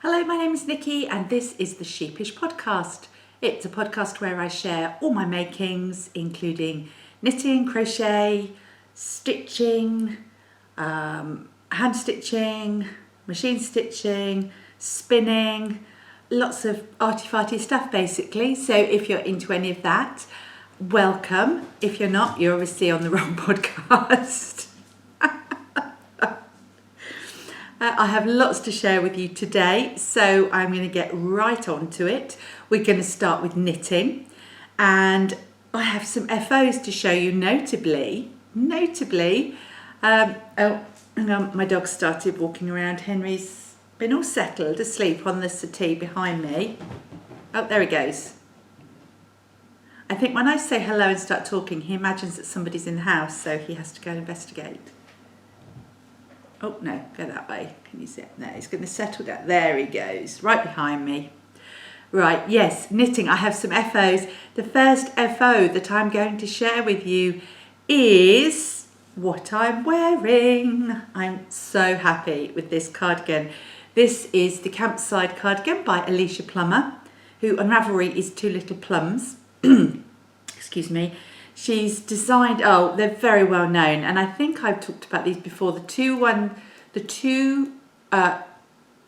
Hello, my name is Nicky and this is the Sheepish podcast. It's a podcast where I share all my makings, including knitting, crochet, stitching, hand stitching, machine stitching, spinning, lots of arty-farty stuff basically. So if you're into any of that, welcome. If you're not, you're obviously on the wrong podcast. I have lots to share with you today, so I'm going to get right on to it. We're going to start with knitting, and I have some FOs to show you, notably, oh, hang on, my dog started walking around. Henry's been all settled asleep on the settee behind me. Oh, there he goes. I think when I say hello and start talking, he imagines that somebody's in the house, so he has to go and investigate. Oh, no, go that way. Can you see it? No, he's going to settle down. There he goes, right behind me. Right, yes, knitting. I have some FOs. The first FO that I'm going to share with you is what I'm wearing. I'm so happy with this cardigan. This is the Campside cardigan by Alicia Plummer, who on Ravelry is Two Little Plums. Excuse me. She's designed, oh, they're very well known, and I think I've talked about these before. The two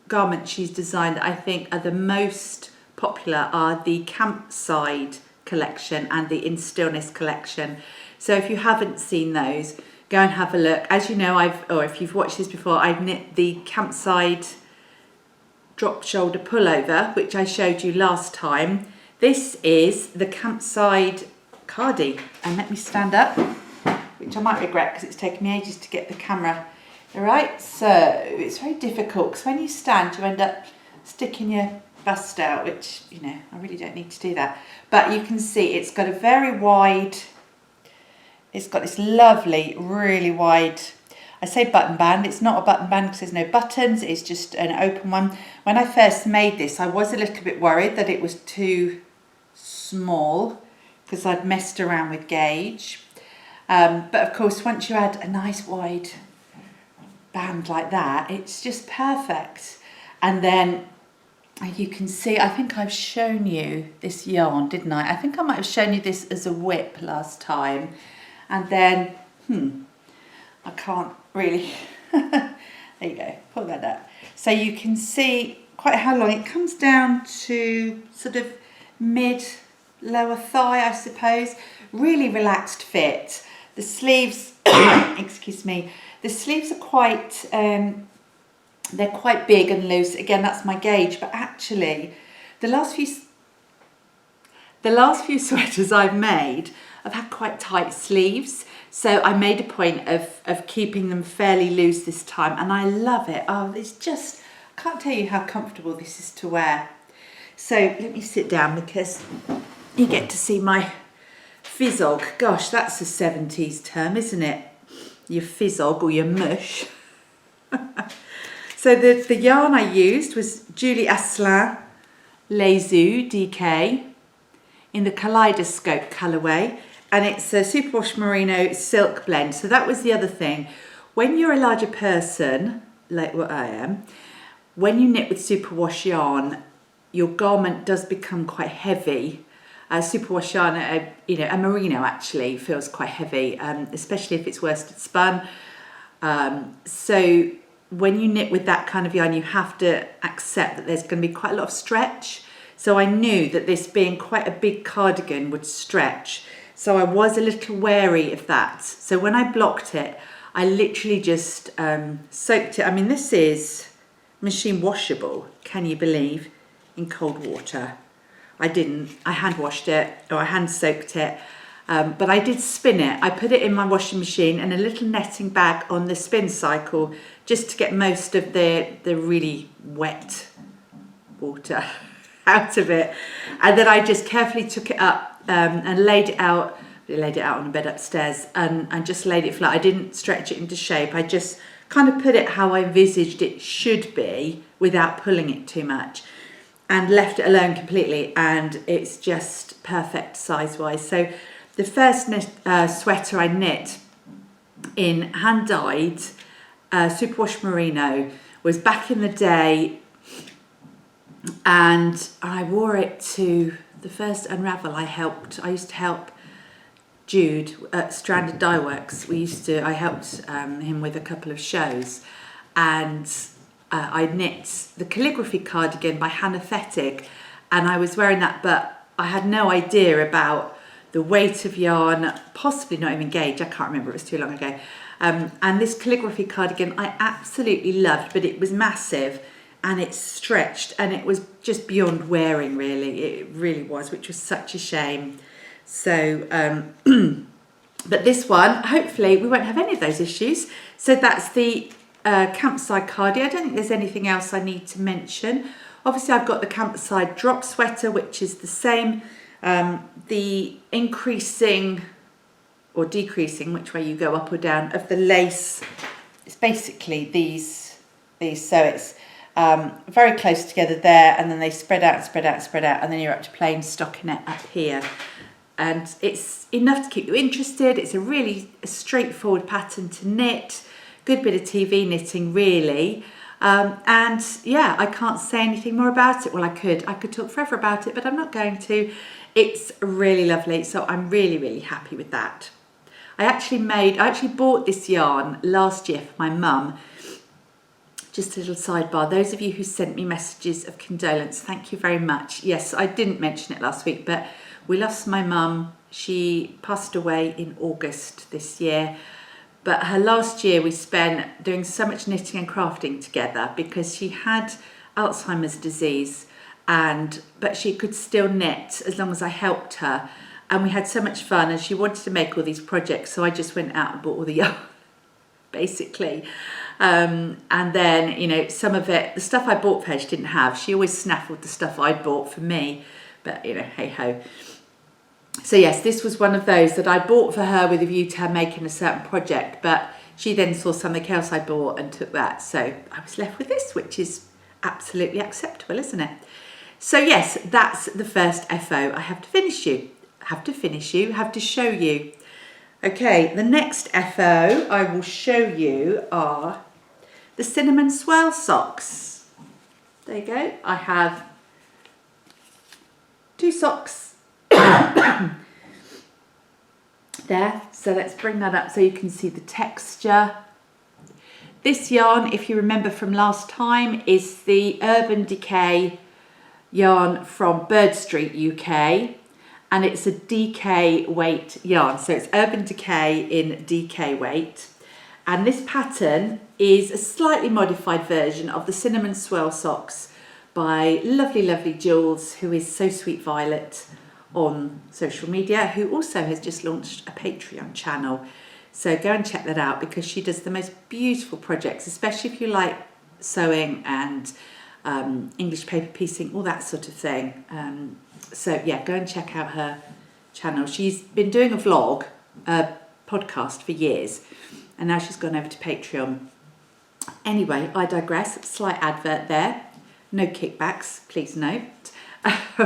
garments she's designed that I think are the most popular are the Campside collection and the In Stillness collection. So if you haven't seen those, go and have a look. As you know, if you've watched this before, I've knit the Campside drop shoulder pullover, which I showed you last time. This is the Campside Cardi, and let me stand up, which I might regret because it's taken me ages to get the camera. All right, so it's very difficult because when you stand, you end up sticking your bust out, which, you know, I really don't need to do that. But you can see it's got a very wide, it's got this lovely, really wide, I say button band. It's not a button band because there's no buttons, it's just an open one. When I first made this, I was a little bit worried that it was too small, because I'd messed around with gauge. But of course, once you add a nice wide band like that, it's just perfect. And then you can see, I think I've shown you this yarn, didn't I? I think I might have shown you this as a whip last time. And then, I can't really, there you go, pull that up. So you can see quite how long it comes down to, sort of lower thigh, I suppose. Really relaxed fit. The sleeves, excuse me, the sleeves are quite, they're quite big and loose. Again, that's my gauge, but actually the last few sweaters I've made, I've had quite tight sleeves. So I made a point of keeping them fairly loose this time, and I love it. Oh, it's just, I can't tell you how comfortable this is to wear. So let me sit down because you get to see my fizzog. Gosh, that's a 70s term, isn't it? Your fizzog or your mush. So the yarn I used was Asselin, Leizu, Decay, in the Kaleidoscope colourway. And it's a superwash merino silk blend. So that was the other thing. When you're a larger person, like what I am, when you knit with superwash yarn, your garment does become quite heavy. Superwash yarn, a merino actually feels quite heavy, especially if it's worsted spun. So when you knit with that kind of yarn, you have to accept that there's going to be quite a lot of stretch. So I knew that this being quite a big cardigan would stretch. So I was a little wary of that. So when I blocked it, I literally just soaked it. I mean, this is machine washable, can you believe, in cold water. I didn't. I hand washed it, or I hand soaked it, but I did spin it. I put it in my washing machine and a little netting bag on the spin cycle just to get most of the really wet water out of it. And then I just carefully took it up and laid it out on a bed upstairs and just laid it flat. I didn't stretch it into shape. I just kind of put it how I envisaged it should be without pulling it too much, and left it alone completely, and it's just perfect size-wise. So the first sweater I knit in hand-dyed superwash merino was back in the day and I wore it to the first Unravel I used to help Jude at Stranded Dye Works. I helped him with a couple of shows, and I knit the calligraphy cardigan by Hannah Fettig, and I was wearing that, but I had no idea about the weight of yarn, possibly not even gauge, I can't remember, it was too long ago. And this calligraphy cardigan I absolutely loved, but it was massive and it stretched and it was just beyond wearing, really. It really was, which was such a shame. So, but this one, hopefully we won't have any of those issues. So that's the Campside Cardi. I don't think there's anything else I need to mention. Obviously I've got the Campside drop sweater, which is the same. The increasing or decreasing, which way you go, up or down, of the lace, it's basically these. So it's very close together there, and then they spread out, and then you're up to plain stockinette up here. And it's enough to keep you interested. It's a really straightforward pattern to knit, good bit of TV knitting, really. And yeah, I can't say anything more about it. Well, I could talk forever about it, but I'm not going to. It's really lovely, so I'm really, really happy with that. I actually bought this yarn last year for my mum. Just a little sidebar, those of you who sent me messages of condolence, thank you very much. Yes, I didn't mention it last week, but we lost my mum. She passed away in August this year. But her last year we spent doing so much knitting and crafting together because she had Alzheimer's disease, but she could still knit as long as I helped her. And we had so much fun, and she wanted to make all these projects, so I just went out and bought all the yarn, basically. And then, you know, some of it, the stuff I bought for her she didn't have. She always snaffled the stuff I bought for me, but, you know, hey-ho. So yes, this was one of those that I bought for her with a view to her making a certain project, but she then saw something else I bought and took that. So I was left with this, which is absolutely acceptable, isn't it? So yes, that's the first FO. I have to show you. Okay, the next FO I will show you are the Cinnamon Swirl socks. There you go. I have 2 socks there. So let's bring that up so you can see the texture. This yarn, if you remember from last time, is the Urban Decay yarn from Birdstreet UK. And it's a Decay weight yarn. So it's Urban Decay in Decay weight. And this pattern is a slightly modified version of the Cinnamon Swirl socks by lovely, lovely Jooles, who is So Sweet Violet on social media, who also has just launched a Patreon channel. So go and check that out because she does the most beautiful projects, especially if you like sewing and English paper piecing, all that sort of thing. So yeah, go and check out her channel. She's been doing a vlog, a podcast for years, and now she's gone over to Patreon. Anyway, I digress. Slight advert there. No kickbacks, please note. You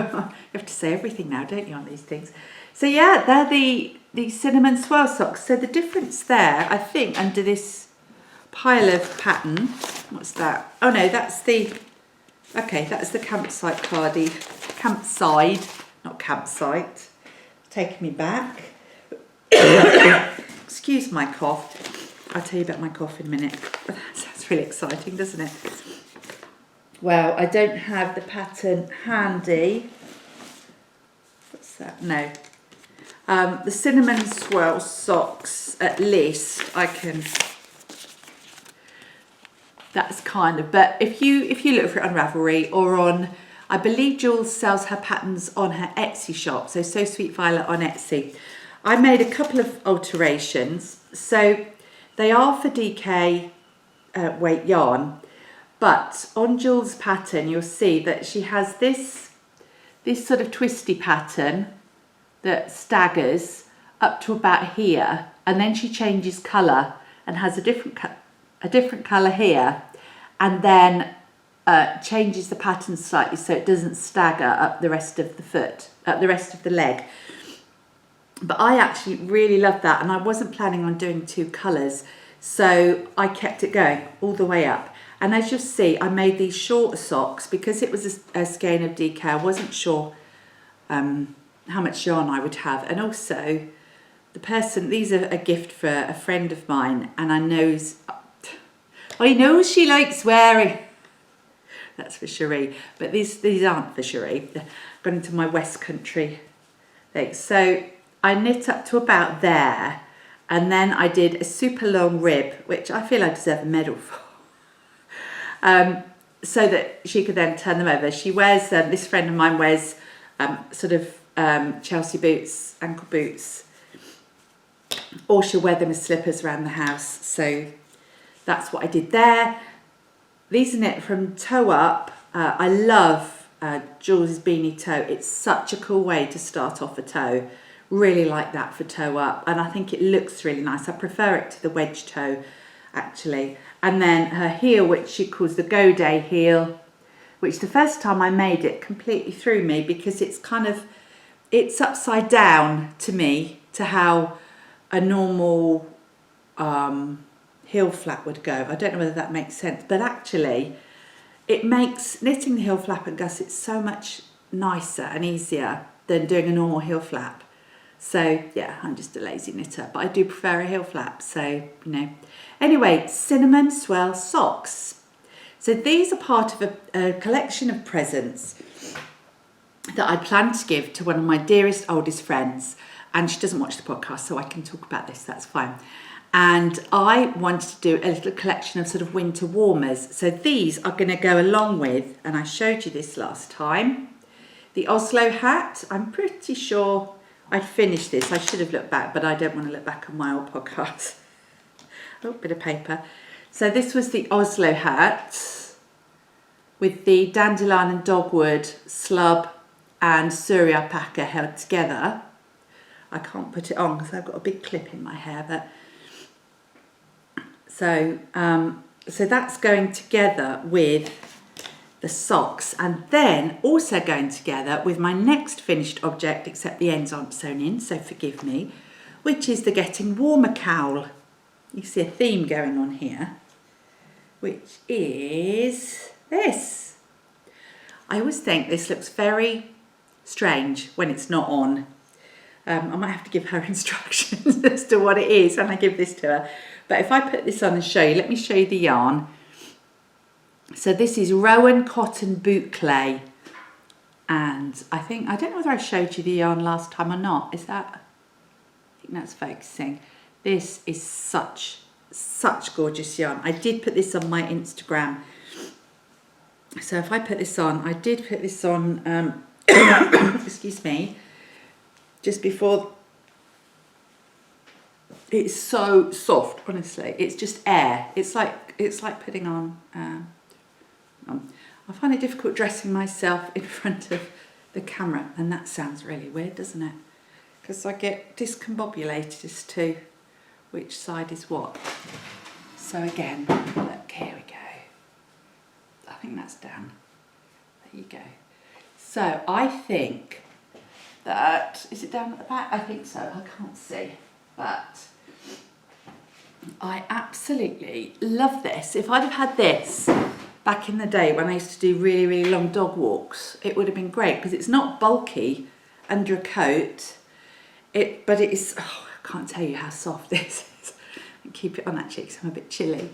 have to say everything now, don't you, on these things? So yeah, they're the Cinnamon Swirl socks. So the difference there, I think, under this pile of pattern, what's that? Oh no, that's the Campside Cardi. Campside, not campsite. Taking me back. Excuse my cough. I'll tell you about my cough in a minute. That sounds really exciting, doesn't it? Well, I don't have the pattern handy. What's that? No. The Cinnamon Swirl socks, at least I can. That's kind of. But if you look for it on Ravelry or on, I believe Jooles sells her patterns on her Etsy shop. So Sweet Violet on Etsy. I made a couple of alterations. So they are for Decay weight yarn. But on Jooles' pattern, you'll see that she has this sort of twisty pattern that staggers up to about here, and then she changes colour and has a different colour here, and then changes the pattern slightly so it doesn't stagger up the rest of the foot, up the rest of the leg. But I actually really love that, and I wasn't planning on doing 2 colours, so I kept it going all the way up. And as you'll see, I made these shorter socks because it was a skein of Decay. I wasn't sure how much yarn I would have. And also, the person, these are a gift for a friend of mine, and I know she likes wearing. That's for Cherie, but these aren't for Cherie. They've gone into my West Country thing. So I knit up to about there, and then I did a super long rib, which I feel I deserve a medal for. So that she could then turn them over. She wears, this friend of mine wears sort of Chelsea boots, ankle boots, or she'll wear them as slippers around the house. So that's what I did there. These are knit from toe up. I love Jooles' beanie toe. It's such a cool way to start off a toe. Really like that for toe up, and I think it looks really nice. I prefer it to the wedge toe, actually. And then her heel, which she calls the Go Day heel, which the first time I made it completely threw me because it's kind of, it's upside down to me to how a normal heel flap would go. I don't know whether that makes sense, but actually it makes knitting the heel flap and gusset so much nicer and easier than doing a normal heel flap. So yeah, I'm just a lazy knitter, but I do prefer a heel flap, so you know. Anyway, cinnamon swirl socks. So these are part of a collection of presents that I plan to give to one of my dearest, oldest friends. And she doesn't watch the podcast, so I can talk about this, that's fine. And I wanted to do a little collection of sort of winter warmers. So these are going to go along with, and I showed you this last time, the Oslo hat. I'm pretty sure I'd finished this. I should have looked back, but I don't want to look back on my old podcast. Oh, bit of paper. So this was the Oslo hat with the Dandelion Dogwood, Slub and Suri Alpaca held together. I can't put it on because I've got a big clip in my hair, but so that's going together with the socks, and then also going together with my next finished object, except the ends aren't sewn in, so forgive me, which is the Getting Warmer Cowl. You see a theme going on here, which is this. I always think this looks very strange when it's not on. I might have to give her instructions as to what it is when I give this to her. But if I put this on and show you, let me show you the yarn. So this is Rowan Cotton Boucle. And I don't know whether I showed you the yarn last time or not. Is that, I think that's focusing. This is such gorgeous yarn. I did put this on my Instagram. So if I put this on, I did put this on, excuse me, just before. It's so soft, honestly. It's just air. It's like putting on. I find it difficult dressing myself in front of the camera, and that sounds really weird, doesn't it? Because I get discombobulated as to which side is what. So again, look, here we go. I think that's down. There you go. So I think that, is it down at the back? I think so. I can't see, but I absolutely love this. If I'd have had this back in the day when I used to do really, really long dog walks, it would have been great because it's not bulky under a coat. But it is, oh, I can't tell you how soft this is. And keep it on actually because I'm a bit chilly.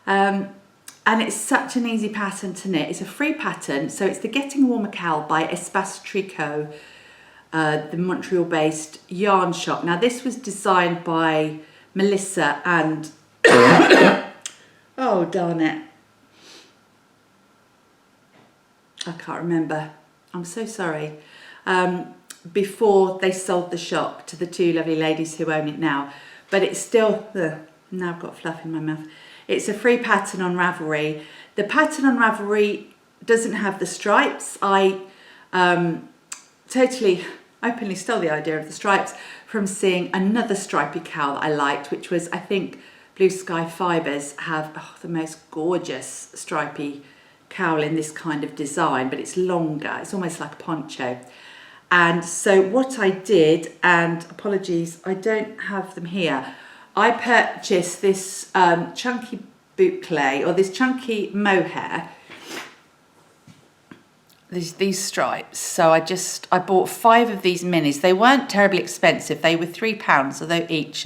And it's such an easy pattern to knit. It's a free pattern. So it's the Getting Warmer Cowl by Espace Tricot, the Montreal-based yarn shop. Now this was designed by Melissa and, oh darn it, I can't remember. I'm so sorry. Before they sold the shop to the two lovely ladies who own it now. But it's still, now I've got fluff in my mouth. It's a free pattern on Ravelry. The pattern on Ravelry doesn't have the stripes. I totally openly stole the idea of the stripes from seeing another stripy cowl that I liked, which was, I think, Blue Sky Fibres have the most gorgeous stripy cowl in this kind of design, but it's longer. It's almost like a poncho. And so what I did, and apologies, I don't have them here. I purchased this chunky Boucle, or this chunky mohair. These stripes. So I bought 5 of these minis. They weren't terribly expensive. They were £3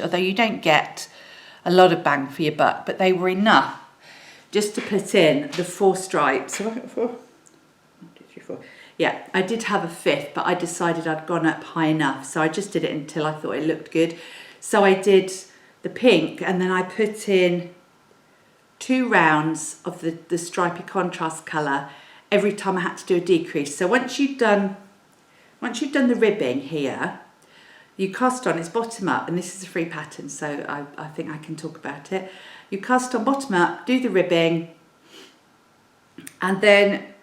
although you don't get a lot of bang for your buck, but they were enough just to put in the 4 stripes. So I got 4. 1, 2, 3, 4. Yeah, I did have a 5th, but I decided I'd gone up high enough. So I just did it until I thought it looked good. So I did the pink, and then I put in 2 rounds of the stripy contrast colour every time I had to do a decrease. So once you've done the ribbing here, you cast on, it's bottom up, and this is a free pattern, so I think I can talk about it. You cast on bottom up, do the ribbing, and then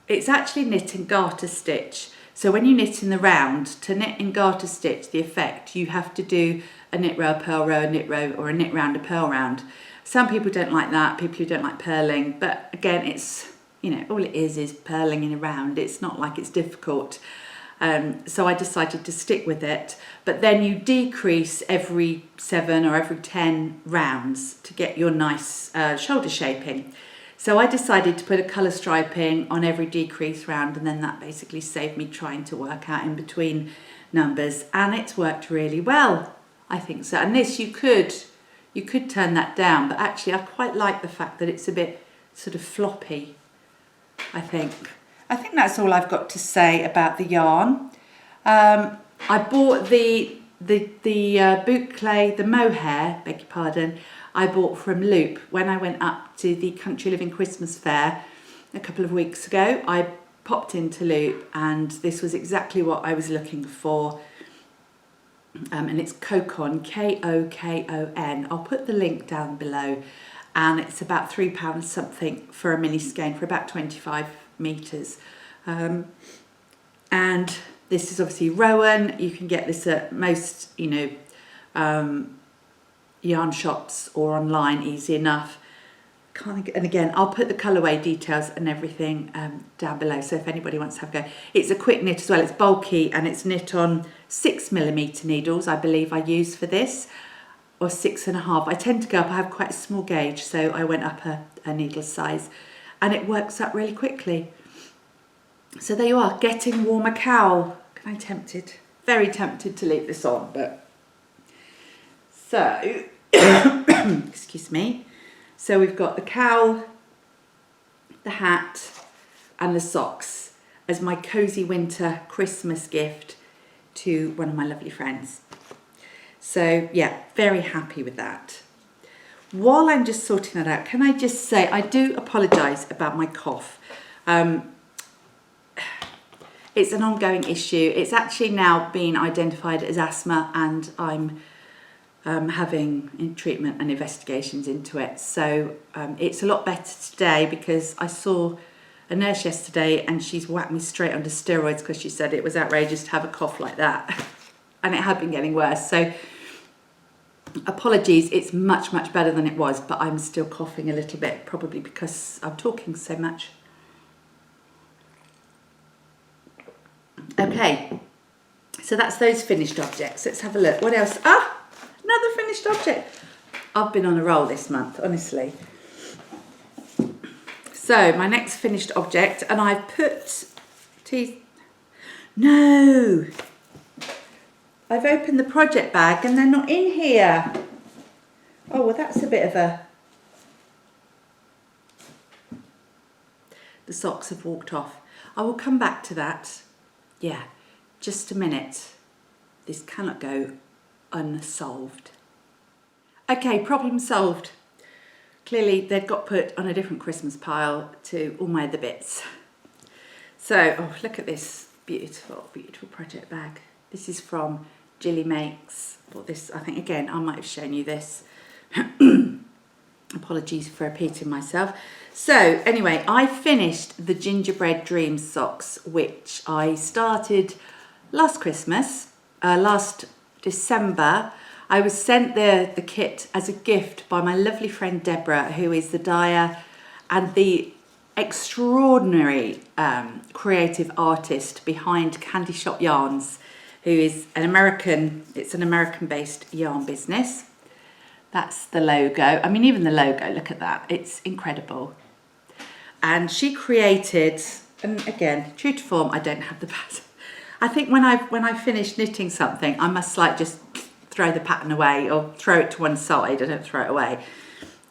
it's actually knit and garter stitch. So when you knit in the round, to knit and garter stitch the effect, you have to do a knit row, a purl row, a knit row, or a knit round, a purl round. Some people don't like that, people who don't like purling, but again, it's, you know, all it is purling in a round. It's not like it's difficult. So I decided to stick with it. But then you decrease every 7 or every 10 rounds to get your nice shoulder shaping. So I decided to put a colour striping on every decrease round, and then that basically saved me trying to work out in between numbers, and it's worked really well, I think so. And this, you could turn that down, but actually I quite like the fact that it's a bit sort of floppy. I think that's all I've got to say about the yarn. I bought the Boucle, the mohair, beg your pardon, I bought from Loop when I went up to the Country Living Christmas Fair a couple of weeks ago. I popped into Loop, and this was exactly what I was looking for. And it's Kokon, Kokon. I'll put the link down below. And it's about £3 something for a mini skein for about 25 metres. And this is obviously Rowan. You can get this at most, yarn shops or online, easy enough. And again, I'll put the colourway details and everything down below, so if anybody wants to have a go. It's a quick knit as well. It's bulky, and it's knit on 6mm needles, I believe I use for this, or 6.5. I tend to go up, I have quite a small gauge, so I went up a needle size, and it works up really quickly. So there you are, getting Warmer Cowl. I'm tempted, very tempted to leave this on, but so excuse me. So we've got the cowl, the hat, and the socks as my cozy winter Christmas gift to one of my lovely friends. So yeah, very happy with that. While I'm just sorting that out, can I just say I do apologise about my cough. It's an ongoing issue. It's actually now been identified as asthma, and I'm having treatment and investigations into it. So it's a lot better today, because I saw a nurse yesterday and she's whacked me straight onto steroids because she said it was outrageous to have a cough like that. And it had been getting worse. So apologies, it's much, much better than it was, but I'm still coughing a little bit, probably because I'm talking so much. Okay, so that's those finished objects. Let's have a look. What else? Ah, another finished object. I've been on a roll this month, honestly. So my next finished object, and I've put no, I've opened the project bag and they're not in here. Oh, well, that's a bit of the socks have walked off. I will come back to that. Yeah, just a minute. This cannot go unsolved. Okay, problem solved. Clearly they'd got put on a different Christmas pile to all my other bits. So, oh, look at this beautiful, beautiful project bag. This is from Jilly Makes. Bought this, I think, again, I might have shown you this. Apologies for repeating myself. So anyway, I finished the Gingerbread Dream socks, which I started last Christmas, last December. I was sent the kit as a gift by my lovely friend Deborah, who is the dyer and the extraordinary creative artist behind Candy Shop Yarns, who is an American based yarn business. That's the logo. I mean, even the logo, look at that. It's incredible. And she created, and again, true to form, I don't have the pattern. I think when I finish knitting something, I must like just throw the pattern away or throw it to one side. I don't throw it away.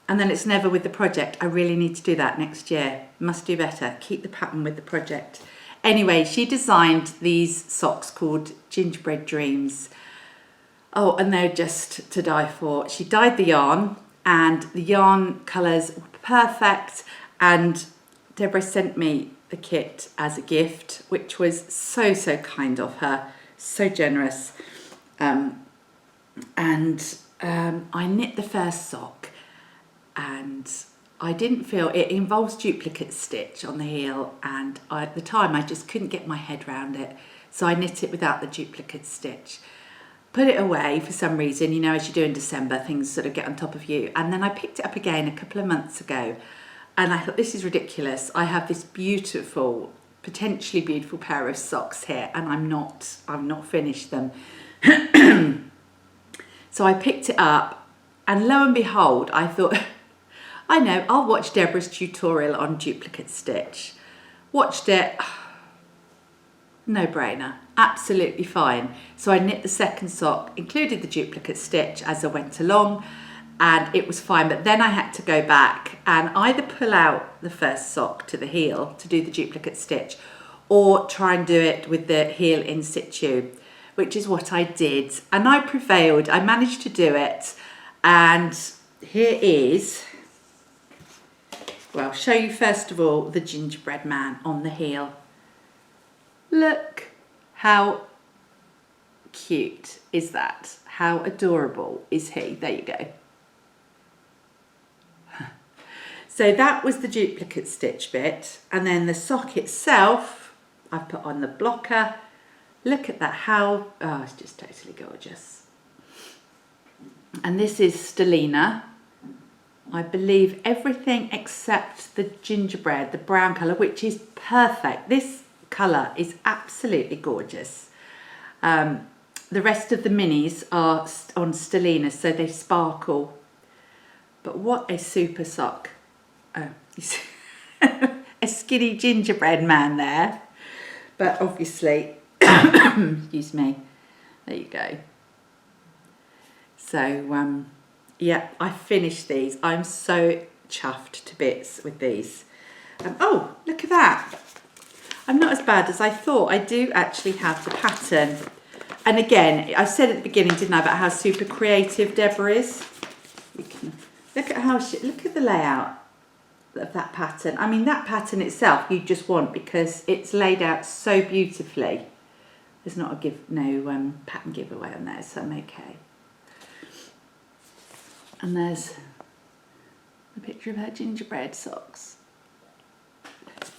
And then it's never with the project. I really need to do that next year. Must do better. Keep the pattern with the project. Anyway, she designed these socks called Gingerbread Dreams. Oh, and they're just to die for. She dyed the yarn, and the yarn colours were perfect. And Deborah sent me the kit as a gift, which was so, so kind of her, so generous. I knit the first sock, and I didn't feel, it involves duplicate stitch on the heel, and at the time I just couldn't get my head around it, so I knit it without the duplicate stitch. Put it away for some reason, you know, as you do in December, things sort of get on top of you. And then I picked it up again a couple of months ago, and I thought, this is ridiculous. I have this beautiful, potentially beautiful pair of socks here, and I've not finished them. So I picked it up, and lo and behold, I thought, I know, I'll watch Deborah's tutorial on duplicate stitch. Watched it, no brainer, absolutely fine. So I knit the second sock, included the duplicate stitch as I went along, and it was fine. But then I had to go back and either pull out the first sock to the heel to do the duplicate stitch, or try and do it with the heel in situ, which is what I did. And I prevailed, I managed to do it. And here is, well, I'll show you first of all the gingerbread man on the heel. Look how cute is that? How adorable is he? There you go. So that was the duplicate stitch bit, and then the sock itself, I've put on the blocker. Look at that, how, oh, it's just totally gorgeous. And this is Stellina. I believe everything except the gingerbread, the brown colour, which is perfect. This colour is absolutely gorgeous. The rest of the minis are on Stellina, so they sparkle. But what a super sock. Oh, you see a skinny gingerbread man there. But obviously, excuse me, there you go. So, yeah, I finished these. I'm so chuffed to bits with these. Oh, look at that. I'm not as bad as I thought. I do actually have the pattern. And again, I said at the beginning, didn't I, about how super creative Deborah is. You can look at how look at the layout of that pattern. I mean, that pattern itself you just want, because it's laid out so beautifully. There's not a pattern giveaway on there, so I'm okay. And there's a picture of her gingerbread socks.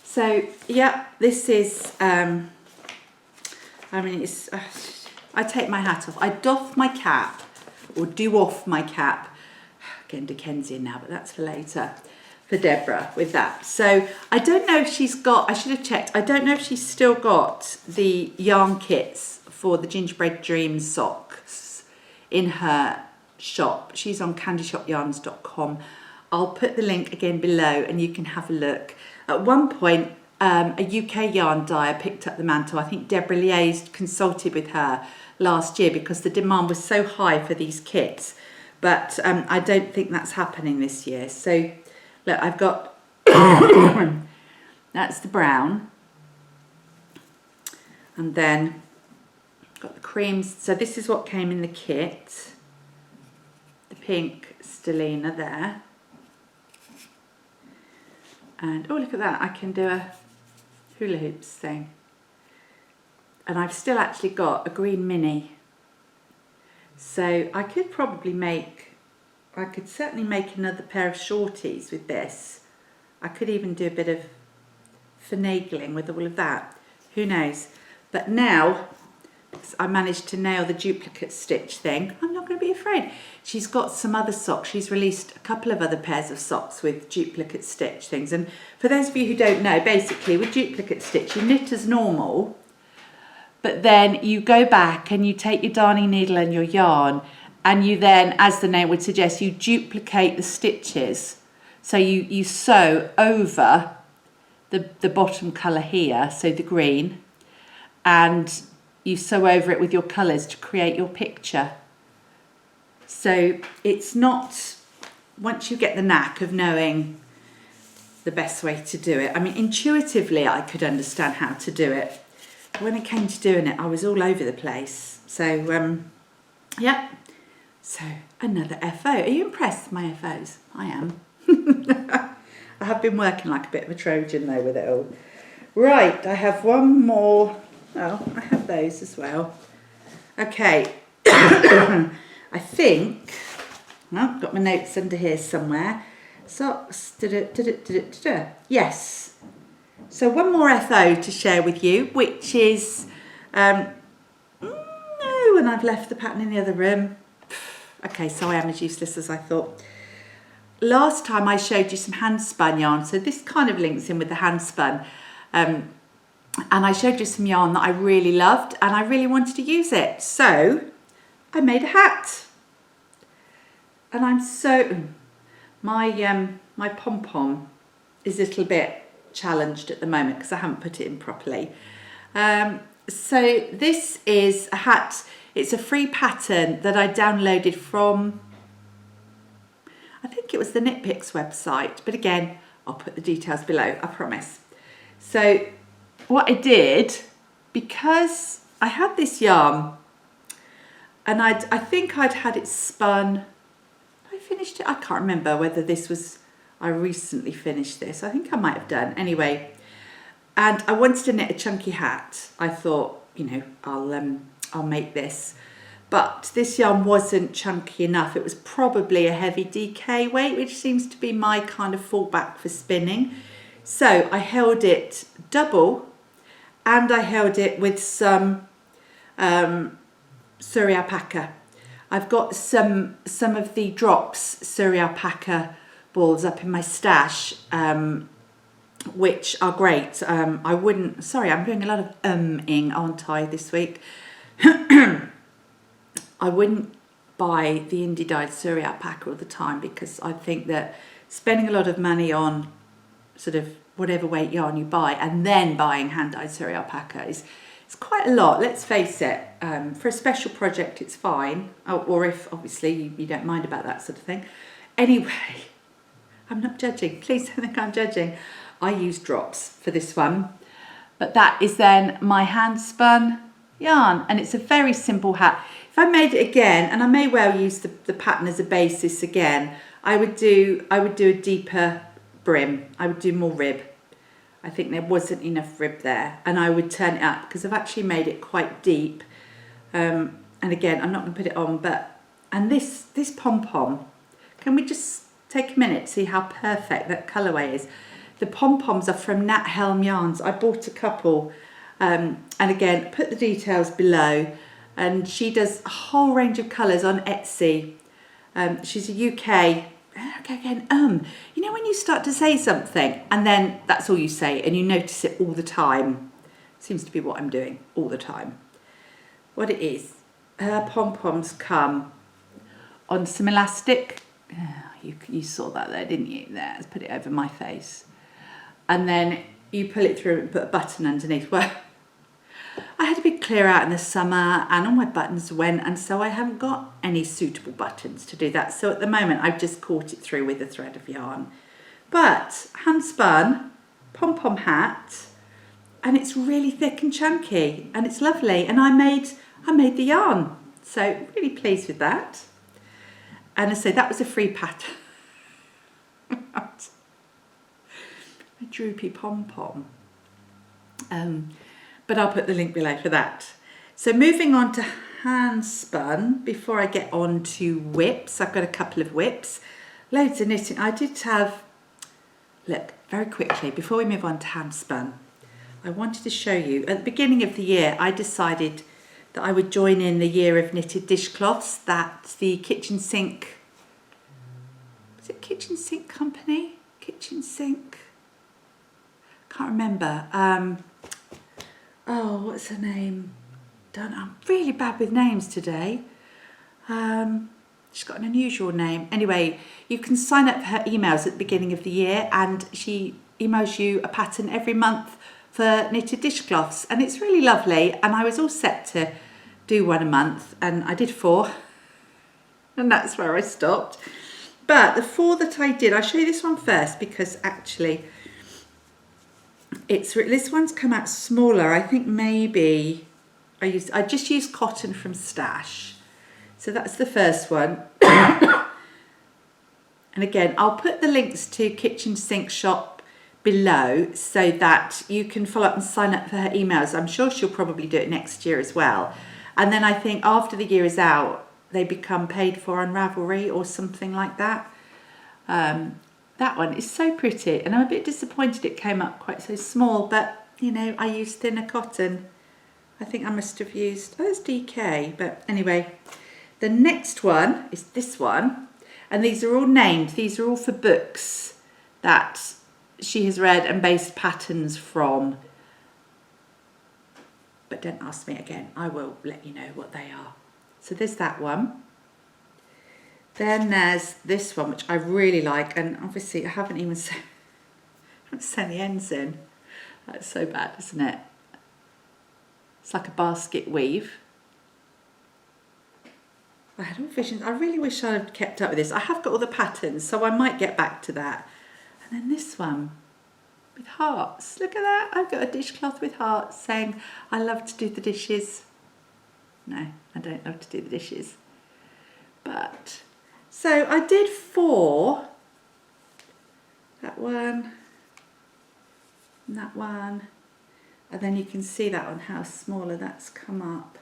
So yeah, this is, I mean, it's, I take my hat off. I doff my cap, or do off my cap. Getting Dickensian now, but that's for later, for Deborah with that. So I don't know if she's got, I should have checked, I don't know if she's still got the yarn kits for the Gingerbread Dreams socks in her shop. She's on candyshopyarns.com. I'll put the link again below and you can have a look. At one point, a UK yarn dyer picked up the mantle. I think Deborah liaised, consulted with her last year because the demand was so high for these kits. But I don't think that's happening this year. So look, I've got, that's the brown. And then got the creams. So this is what came in the kit. The pink Stellina there. And oh, look at that, I can do a hula hoops thing. And I've still actually got a green mini. So I could probably I could certainly make another pair of shorties with this. I could even do a bit of finagling with all of that. Who knows? But now, because I managed to nail the duplicate stitch thing, I'm not going to be afraid. She's got some other socks. She's released a couple of other pairs of socks with duplicate stitch things. And for those of you who don't know, basically with duplicate stitch, you knit as normal, but then you go back and you take your darning needle and your yarn and you then, as the name would suggest, you duplicate the stitches. So you sew over the bottom colour here, so the green, and you sew over it with your colours to create your picture. So it's not, once you get the knack of knowing the best way to do it, I mean, intuitively I could understand how to do it. But when it came to doing it, I was all over the place. So, yeah. So, another FO. Are you impressed with my FOs? I am. I have been working like a bit of a Trojan though with it all. Right, I have one more. Oh, I have those as well. Okay. I think, well, I've got my notes under here somewhere. Socks. Yes. So one more FO to share with you, which is, no, and I've left the pattern in the other room. Okay, so I am as useless as I thought. Last time I showed you some hand spun yarn, so this kind of links in with the hand spun. And I showed you some yarn that I really loved and I really wanted to use it. So I made a hat. And I'm so, my pom-pom is a little bit challenged at the moment because I haven't put it in properly. So this is a hat. It's a free pattern that I downloaded from, I think it was the Knit Picks website, but again, I'll put the details below, I promise. So what I did, because I had this yarn and I think I'd had it spun, I finished it, I can't remember whether this was, I recently finished this, I think I might have done, anyway. And I wanted to knit a chunky hat. I thought, you know, I'll make this. But this yarn wasn't chunky enough. It was probably a heavy Decay weight, which seems to be my kind of fallback for spinning. So I held it double and I held it with some Suri Alpaca. I've got some of the drops Suri Alpaca balls up in my stash, which are great. I wouldn't, sorry, I'm doing a lot of ing, aren't I, this week? I wouldn't buy the indie dyed Suri Alpaca all the time because I think that spending a lot of money on sort of whatever weight yarn you buy and then buying hand dyed Suri Alpaca is quite a lot, let's face it. For a special project it's fine, or if obviously you don't mind about that sort of thing. Anyway, I'm not judging, please don't think I'm judging. I use drops for this one, but that is then my hand spun yarn and it's a very simple hat. If I made it again, and I may well use the pattern as a basis again, I would do a deeper brim. I would do more rib. I think there wasn't enough rib there, and I would turn it up because I've actually made it quite deep. And again, I'm not going to put it on, but and this pom-pom, can we just take a minute to see how perfect that colourway is? The pom-poms are from Nat Helm Yarns. I bought a couple, and again, put the details below. And she does a whole range of colours on Etsy. She's a UK, again, you know when you start to say something and then that's all you say and you notice it all the time? Seems to be what I'm doing all the time. What it is, her pom-poms come on some elastic. You saw that there, didn't you? There, let's put it over my face. And then you pull it through and put a button underneath. Well, I had a big clear out in the summer and all my buttons went, and so I haven't got any suitable buttons to do that. So at the moment I've just caught it through with a thread of yarn. But hand spun pom-pom hat, and it's really thick and chunky and it's lovely, and I made the yarn. So really pleased with that. And I say that was a free pattern. A droopy pom-pom. But I'll put the link below for that. So moving on to hand spun, before I get on to whips, I've got a couple of whips, loads of knitting. I did have, look, very quickly, before we move on to hand spun, I wanted to show you, at the beginning of the year, I decided that I would join in the year of knitted dishcloths that the kitchen sink, was it kitchen sink company? Kitchen sink? Can't remember. Oh, what's her name? I'm really bad with names today. she's got an unusual name. Anyway, you can sign up for her emails at the beginning of the year, and she emails you a pattern every month for knitted dishcloths, and it's really lovely. And I was all set to do one a month, and I did 4, and that's where I stopped. But the 4 that I did, I'll show you this one first, because actually this one's come out smaller. I think maybe I just used cotton from Stash. So that's the first one. And again, I'll put the links to Kitchen Sink Shop below so that you can follow up and sign up for her emails. I'm sure she'll probably do it next year as well. And then I think after the year is out, they become paid for on Ravelry or something like that. That one is so pretty, and I'm a bit disappointed it came up quite so small, but you know, I used thinner cotton. I think I must have used, it's Decay, but anyway. The next one is this one, and these are all named. These are all for books that she has read and based patterns from. But don't ask me again, I will let you know what they are. So there's that one. Then there's this one, which I really like, and obviously I haven't even sewn the ends in. That's so bad, isn't it? It's like a basket weave. I had all visions. I really wish I had kept up with this. I have got all the patterns, so I might get back to that. And then this one with hearts. Look at that. I've got a dishcloth with hearts saying, I love to do the dishes. No, I don't love to do the dishes. But, so I did 4. That one. And that one. And then you can see that on how smaller that's come up.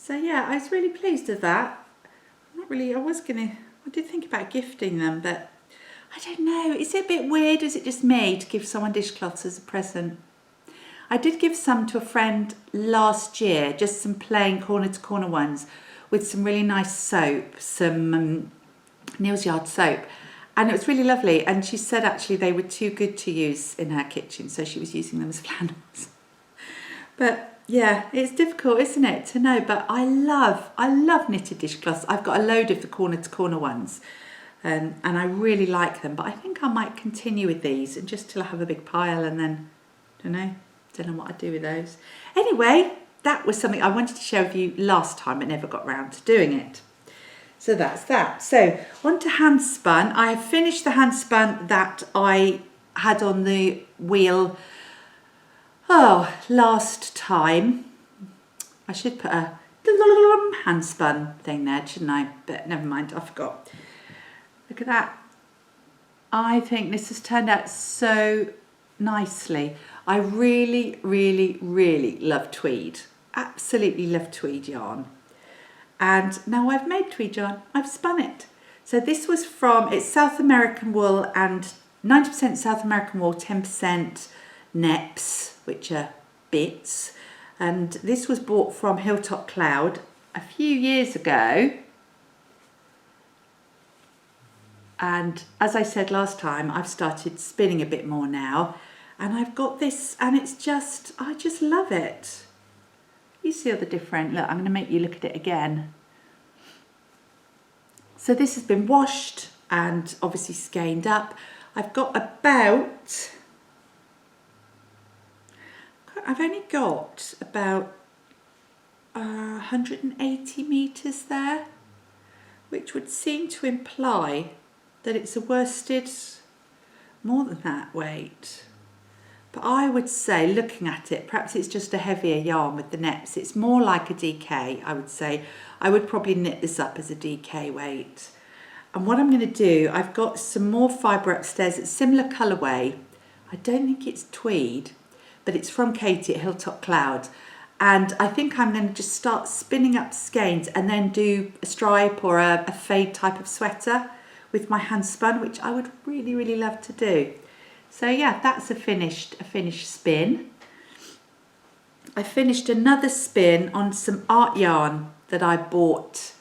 So yeah, I was really pleased with that. I did think about gifting them, but I don't know. Is it a bit weird? Is it just me to give someone dishcloths as a present? I did give some to a friend last year, just some plain corner to corner ones with some really nice soap, some Neal's Yard soap. And it was really lovely. And she said actually they were too good to use in her kitchen, so she was using them as flannels. But yeah, it's difficult, isn't it, to know? But I love knitted dishcloths. I've got a load of the corner to corner ones, and I really like them. But I think I might continue with these and just till I have a big pile, and then don't know what I do with those. Anyway, that was something I wanted to share with you last time, but never got round to doing it. So that's that. So on to handspun. I have finished the handspun that I had on the wheel last time. I should put a handspun thing there, shouldn't I? But never mind, I forgot. Look at that. I think this has turned out so nicely. I really, really, really love tweed. Absolutely love tweed yarn. And now I've made tweed yarn, I've spun it. So this was it's South American wool, and 90% South American wool, 10% neps, which are bits. And this was bought from Hilltop Cloud a few years ago. And as I said last time, I've started spinning a bit more now. And I've got this, and I just love it. You see all the different, look, I'm going to make you look at it again. So this has been washed and obviously skeined up. I've got I've only got about 180 metres there, which would seem to imply that it's a worsted more than that weight. But I would say, looking at it, perhaps it's just a heavier yarn with the neps. It's more like a Decay, I would say. I would probably knit this up as a Decay weight. And what I'm going to do, I've got some more fibre upstairs. It's similar colourway. I don't think it's tweed, but it's from Katie at Hilltop Cloud. And I think I'm going to just start spinning up skeins and then do a stripe or a fade type of sweater with my hand spun, which I would really, really love to do. So yeah, that's a finished spin. I finished another spin on some art yarn that I bought.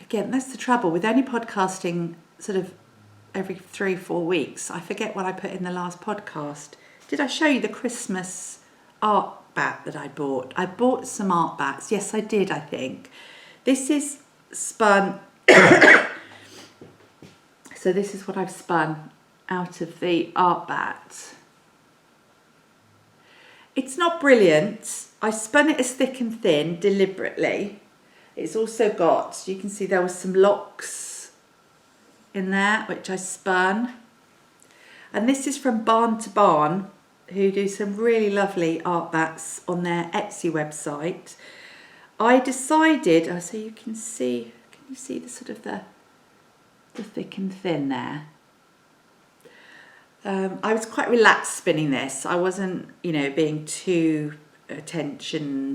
Again, that's the trouble with only podcasting sort of every 3-4 weeks. I forget what I put in the last podcast. Did I show you the Christmas art bat that I bought? I bought some art bats. Yes, I did, I think. This is spun, so this is what I've spun out of the art bat. It's not brilliant. I spun it as thick and thin deliberately. It's also got, you can see there was some locks in there, which I spun. And this is from Barn to Barn, who do some really lovely art bats on their Etsy website. I decided, so you can see the sort of the thick and thin there. I was quite relaxed spinning this. I wasn't, being too attentive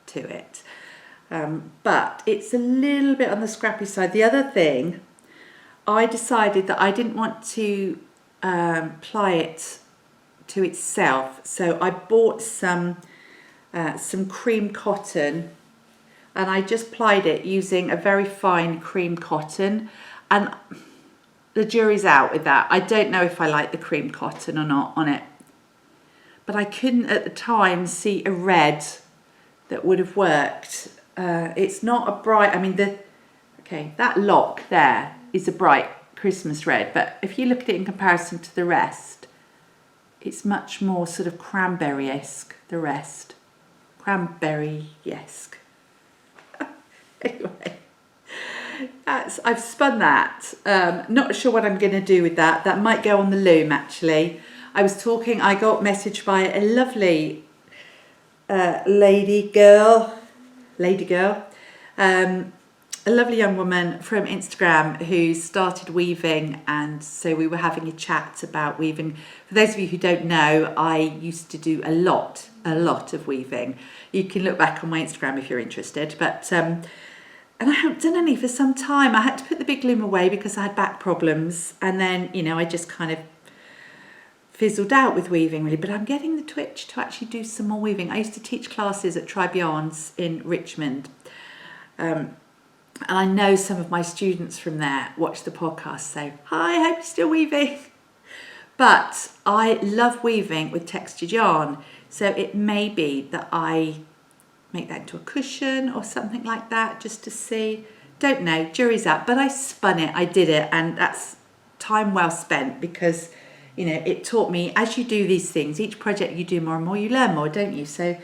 to it. But it's a little bit on the scrappy side. The other thing, I decided that I didn't want to ply it to itself. So I bought some cream cotton, and I just plied it using a very fine cream cotton, and the jury's out with that. I don't know if I like the cream cotton or not on it, but I couldn't at the time see a red that would have worked. It's not a bright, that lock there is a bright Christmas red, but if you look at it in comparison to the rest, it's much more sort of cranberry-esque, the rest. Cranberry-esque. Anyway, I've spun that. Not sure what I'm going to do with that. That might go on the loom, actually. I got messaged by a lovely lady girl, a lovely young woman from Instagram who started weaving, and so we were having a chat about weaving. For those of you who don't know, I used to do a lot of weaving. You can look back on my Instagram if you're interested, but and I haven't done any for some time. I had to put the big loom away because I had back problems, and then I just kind of fizzled out with weaving really, but I'm getting the twitch to actually do some more weaving. I used to teach classes at Tribe Yarns in Richmond, and I know some of my students from there watch the podcast, so hi, I hope you're still weaving. But I love weaving with textured yarn, so it may be that I make that into a cushion or something like that, just to see. Don't know, jury's out, but I spun it, I did it, and that's time well spent, because it taught me, as you do these things, each project you do more and more, you learn more, don't you? So,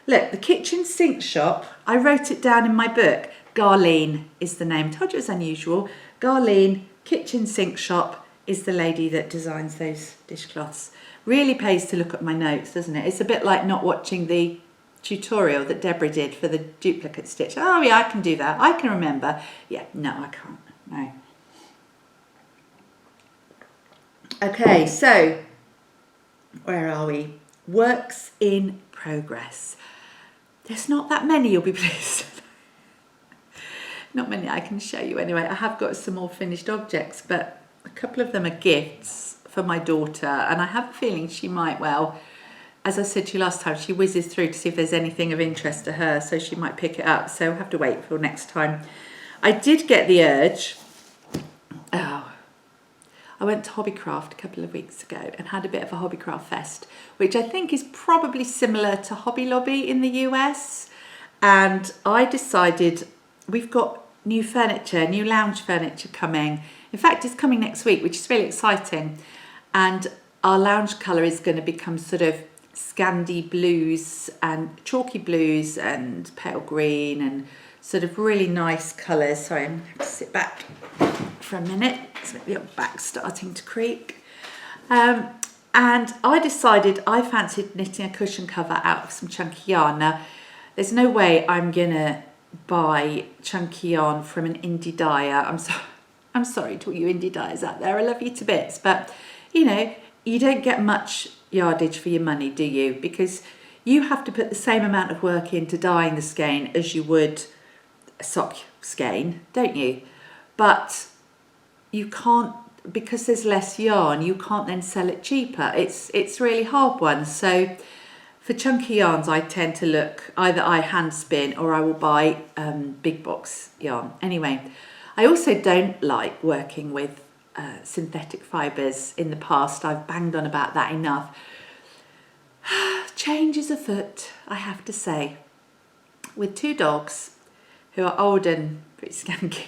look, the kitchen sink shop, I wrote it down in my book. Garlene is the name. I told you it was unusual. Garlene Kitchen Sink Shop is the lady that designs those dishcloths. Really pays to look at my notes, doesn't it? It's a bit like not watching the tutorial that Deborah did for the duplicate stitch. Oh yeah, I can do that. I can remember. Yeah, no, I can't. No. Okay, so where are we? Works in progress. There's not that many, you'll be pleased. Not many I can show you anyway. I have got some more finished objects, but a couple of them are gifts for my daughter, and I have a feeling she might, as I said to you last time, she whizzes through to see if there's anything of interest to her, so she might pick it up, so we'll have to wait for next time. I did get the urge. I went to Hobbycraft a couple of weeks ago and had a bit of a Hobbycraft fest, which I think is probably similar to Hobby Lobby in the US. And I decided we've got new furniture, new lounge furniture coming. In fact, it's coming next week, which is really exciting. And our lounge colour is going to become sort of Scandi blues and chalky blues and pale green and sort of really nice colours. Sorry, I'm going to have to sit back for a minute. It's the old back starting to creak. And I decided I fancied knitting a cushion cover out of some chunky yarn. Now, there's no way I'm going to buy chunky yarn from an indie dyer. I'm sorry to all you indie dyers out there. I love you to bits. But, you don't get much yardage for your money, do you? Because you have to put the same amount of work into dyeing the skein as you would a sock skein, don't you? But you can't, because there's less yarn, you can't then sell it cheaper. It's really hard one. So for chunky yarns, I tend to look, either I hand spin or I will buy big box yarn. Anyway, I also don't like working with synthetic fibres. In the past, I've banged on about that enough. Change is afoot, I have to say. with 2 dogs who are old and pretty skanky.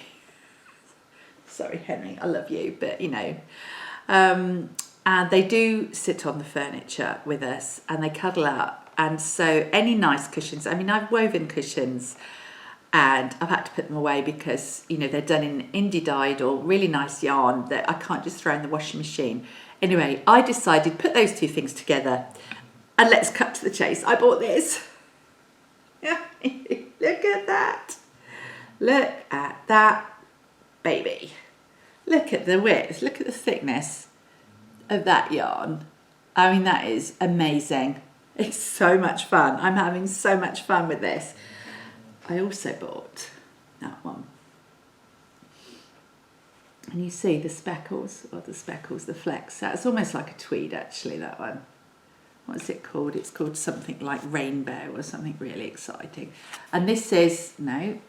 Sorry, Henry, I love you, but you know. And they do sit on the furniture with us and they cuddle up. And so any nice cushions, I mean, I've woven cushions and I've had to put them away because, you know, they're done in indie dyed or really nice yarn that I can't just throw in the washing machine. Anyway, I decided put those 2 things together and let's cut to the chase. I bought this. Yeah, look at that. Look at that baby. Look at the width, look at the thickness of that yarn. I mean, that is amazing. It's so much fun. I'm having so much fun with this. I also bought that one. And you see the speckles, the flecks. That's almost like a tweed actually, that one. What's it called? It's called something like rainbow or something really exciting. And this is, no,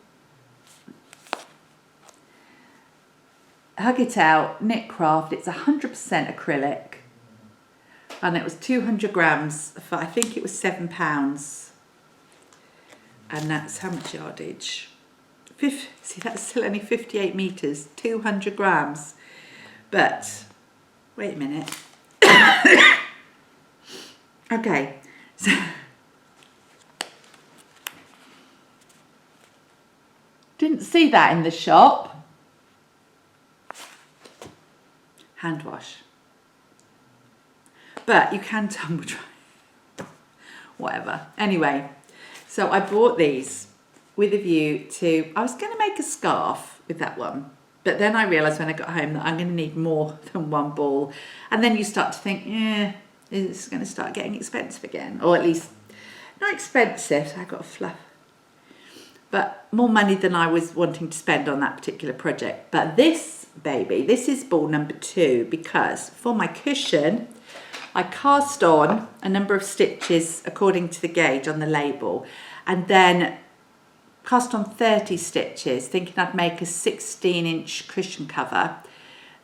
Hug It Out Knit Craft. It's 100% acrylic. And it was 200 grams for, I think it was £7. And that's how much yardage? See, that's still only 58 metres, 200 grams. But, wait a minute. Okay, so didn't see that in the shop. Hand wash. But you can tumble dry. Whatever. Anyway, so I bought these with a view to, I was going to make a scarf with that one. But then I realised when I got home that I'm going to need more than 1 ball. And then you start to think, yeah, it's going to start getting expensive again. Or at least, not expensive, so I got a fluff. But more money than I was wanting to spend on that particular project. But this baby, this is ball number 2 because for my cushion, I cast on a number of stitches according to the gauge on the label. And then cast on 30 stitches, thinking I'd make a 16-inch cushion cover.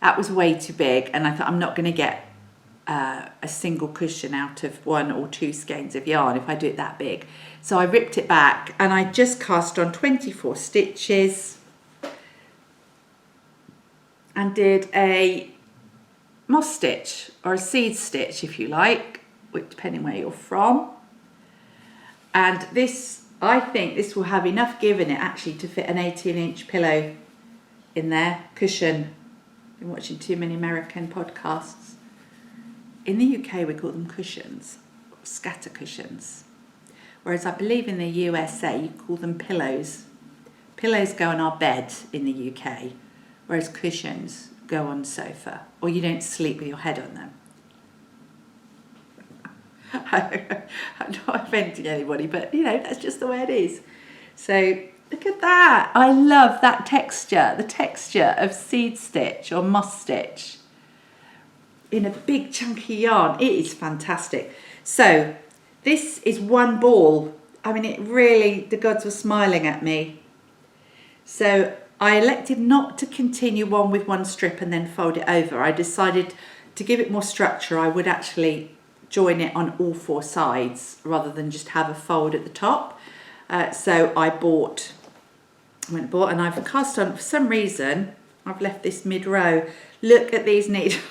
That was way too big, and I thought I'm not going to get a single cushion out of 1 or 2 skeins of yarn if I do it that big. So I ripped it back and I just cast on 24 stitches and did a moss stitch or a seed stitch if you like, depending where you're from. And this, I think this will have enough give in it actually to fit an 18-inch pillow in there, cushion. I've been watching too many American podcasts. In the UK we call them cushions, scatter cushions. Whereas I believe in the USA you call them pillows. Pillows go on our bed in the UK, whereas cushions go on the sofa, or you don't sleep with your head on them. I'm not offending anybody, but you know, that's just the way it is. So look at that. I love that texture, the texture of seed stitch or moss stitch in a big chunky yarn. It is fantastic. So this is 1 ball. I mean, it really, the gods were smiling at me. So I elected not to continue on with 1 strip and then fold it over. I decided to give it more structure. I would actually join it on all 4 sides rather than just have a fold at the top. So I went and bought, and I've cast on, for some reason, I've left this mid-row. Look at these needles.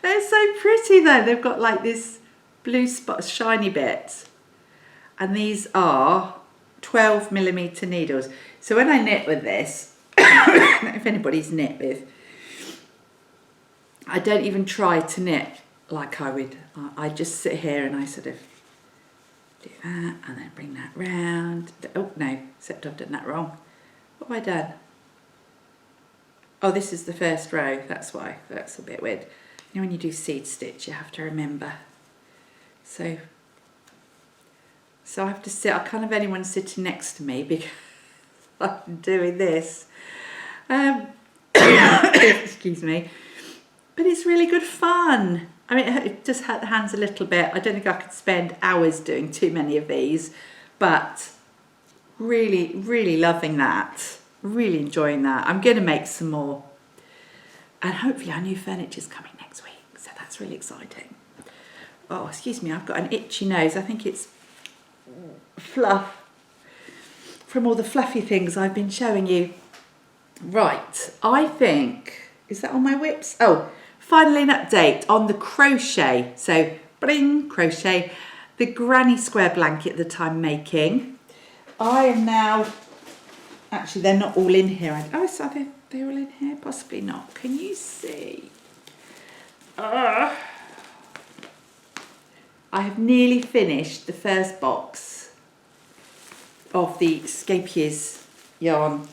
They're so pretty though. They've got like this blue spot, shiny bit. And these are 12mm needles. So when I knit with this, if anybody's knit with, I don't even try to knit like I would. I just sit here and I sort of do that and then bring that round. Oh no, except I've done that wrong. What have I done? Oh, this is the first row, that's why. That's a bit weird. You know, when you do seed stitch, you have to remember. So I have to sit, I can't have anyone sitting next to me because I'm doing this. Excuse me. But it's really good fun. I mean, it just hurt the hands a little bit. I don't think I could spend hours doing too many of these, but really, really loving that. Really enjoying that. I'm going to make some more. And hopefully our new furniture's coming next week. So that's really exciting. Oh, excuse me, I've got an itchy nose. I think it's fluff from all the fluffy things I've been showing you. Right, I think, is that on my whips? Oh, finally an update on the crochet. So, bling, crochet, the granny square blanket that I'm making. I am now, actually they're not all in here. Oh, so they're all in here? Possibly not. Can you see? I have nearly finished the first box of the Sheepish yarn.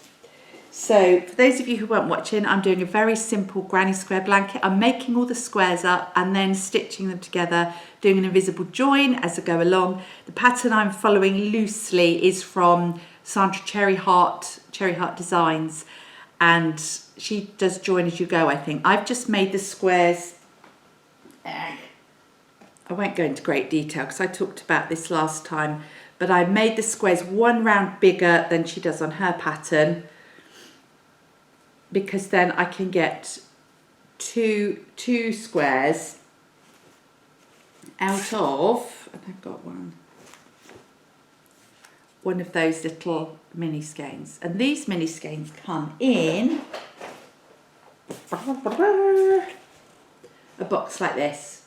So for those of you who weren't watching, I'm doing a very simple granny square blanket. I'm making all the squares up and then stitching them together, doing an invisible join as I go along. The pattern I'm following loosely is from Sandra Cherry Heart Designs, and she does join as you go, I think. I've just made the squares, I won't go into great detail because I talked about this last time, but I made the squares one round bigger than she does on her pattern, because then I can get two squares out of, and I've got one of those little mini skeins, and these mini skeins come in a box like this.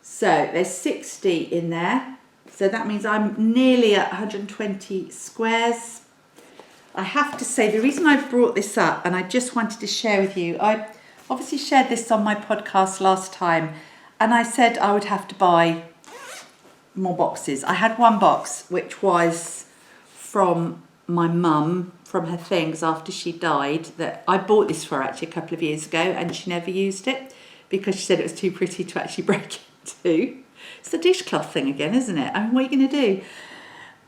So there's 60 in there, so that means I'm nearly at 120 squares. I have to say, the reason I brought this up, and I just wanted to share with you, I obviously shared this on my podcast last time, and I said I would have to buy more boxes. I had one box, which was from my mum, from her things after she died, that I bought this for actually a couple of years ago, and she never used it because she said it was too pretty to actually break into. It's the dishcloth thing again, isn't it? I mean, what are you going to do?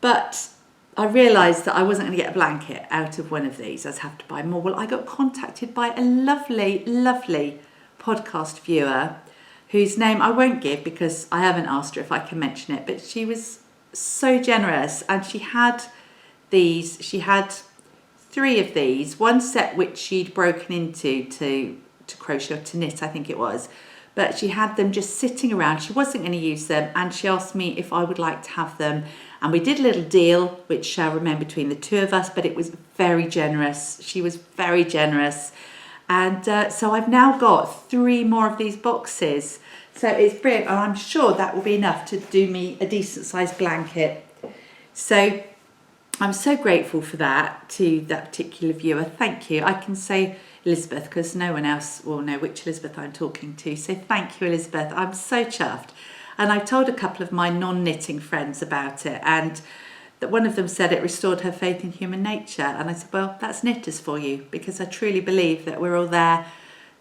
But I realised that I wasn't going to get a blanket out of one of these. I'd have to buy more. Well, I got contacted by a lovely, lovely podcast viewer whose name I won't give because I haven't asked her if I can mention it, but she was so generous, and she had these. She had 3 of these, one set which she'd broken into to crochet or to knit, I think it was, but she had them just sitting around. She wasn't going to use them, and she asked me if I would like to have them. And we did a little deal, which I remember between the 2 of us, but it was very generous. She was very generous. And so I've now got 3 more of these boxes. So it's brilliant. And I'm sure that will be enough to do me a decent sized blanket. So I'm so grateful for that, to that particular viewer. Thank you. I can say Elizabeth because no one else will know which Elizabeth I'm talking to. So thank you, Elizabeth. I'm so chuffed. And I told a couple of my non-knitting friends about it, and that one of them said it restored her faith in human nature. And I said, well, that's knitters for you, because I truly believe that we're all there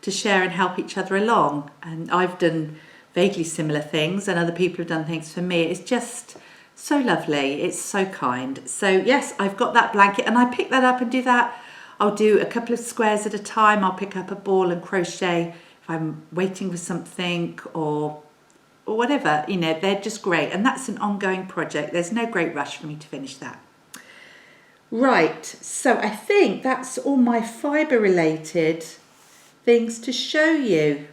to share and help each other along. And I've done vaguely similar things, and other people have done things for me. It's just so lovely. It's so kind. So yes, I've got that blanket, and I pick that up and do that. I'll do a couple of squares at a time. I'll pick up a ball and crochet if I'm waiting for something, or whatever, you know, they're just great. And that's an ongoing project. There's no great rush for me to finish that. Right, so I think that's all my fibre related things to show you.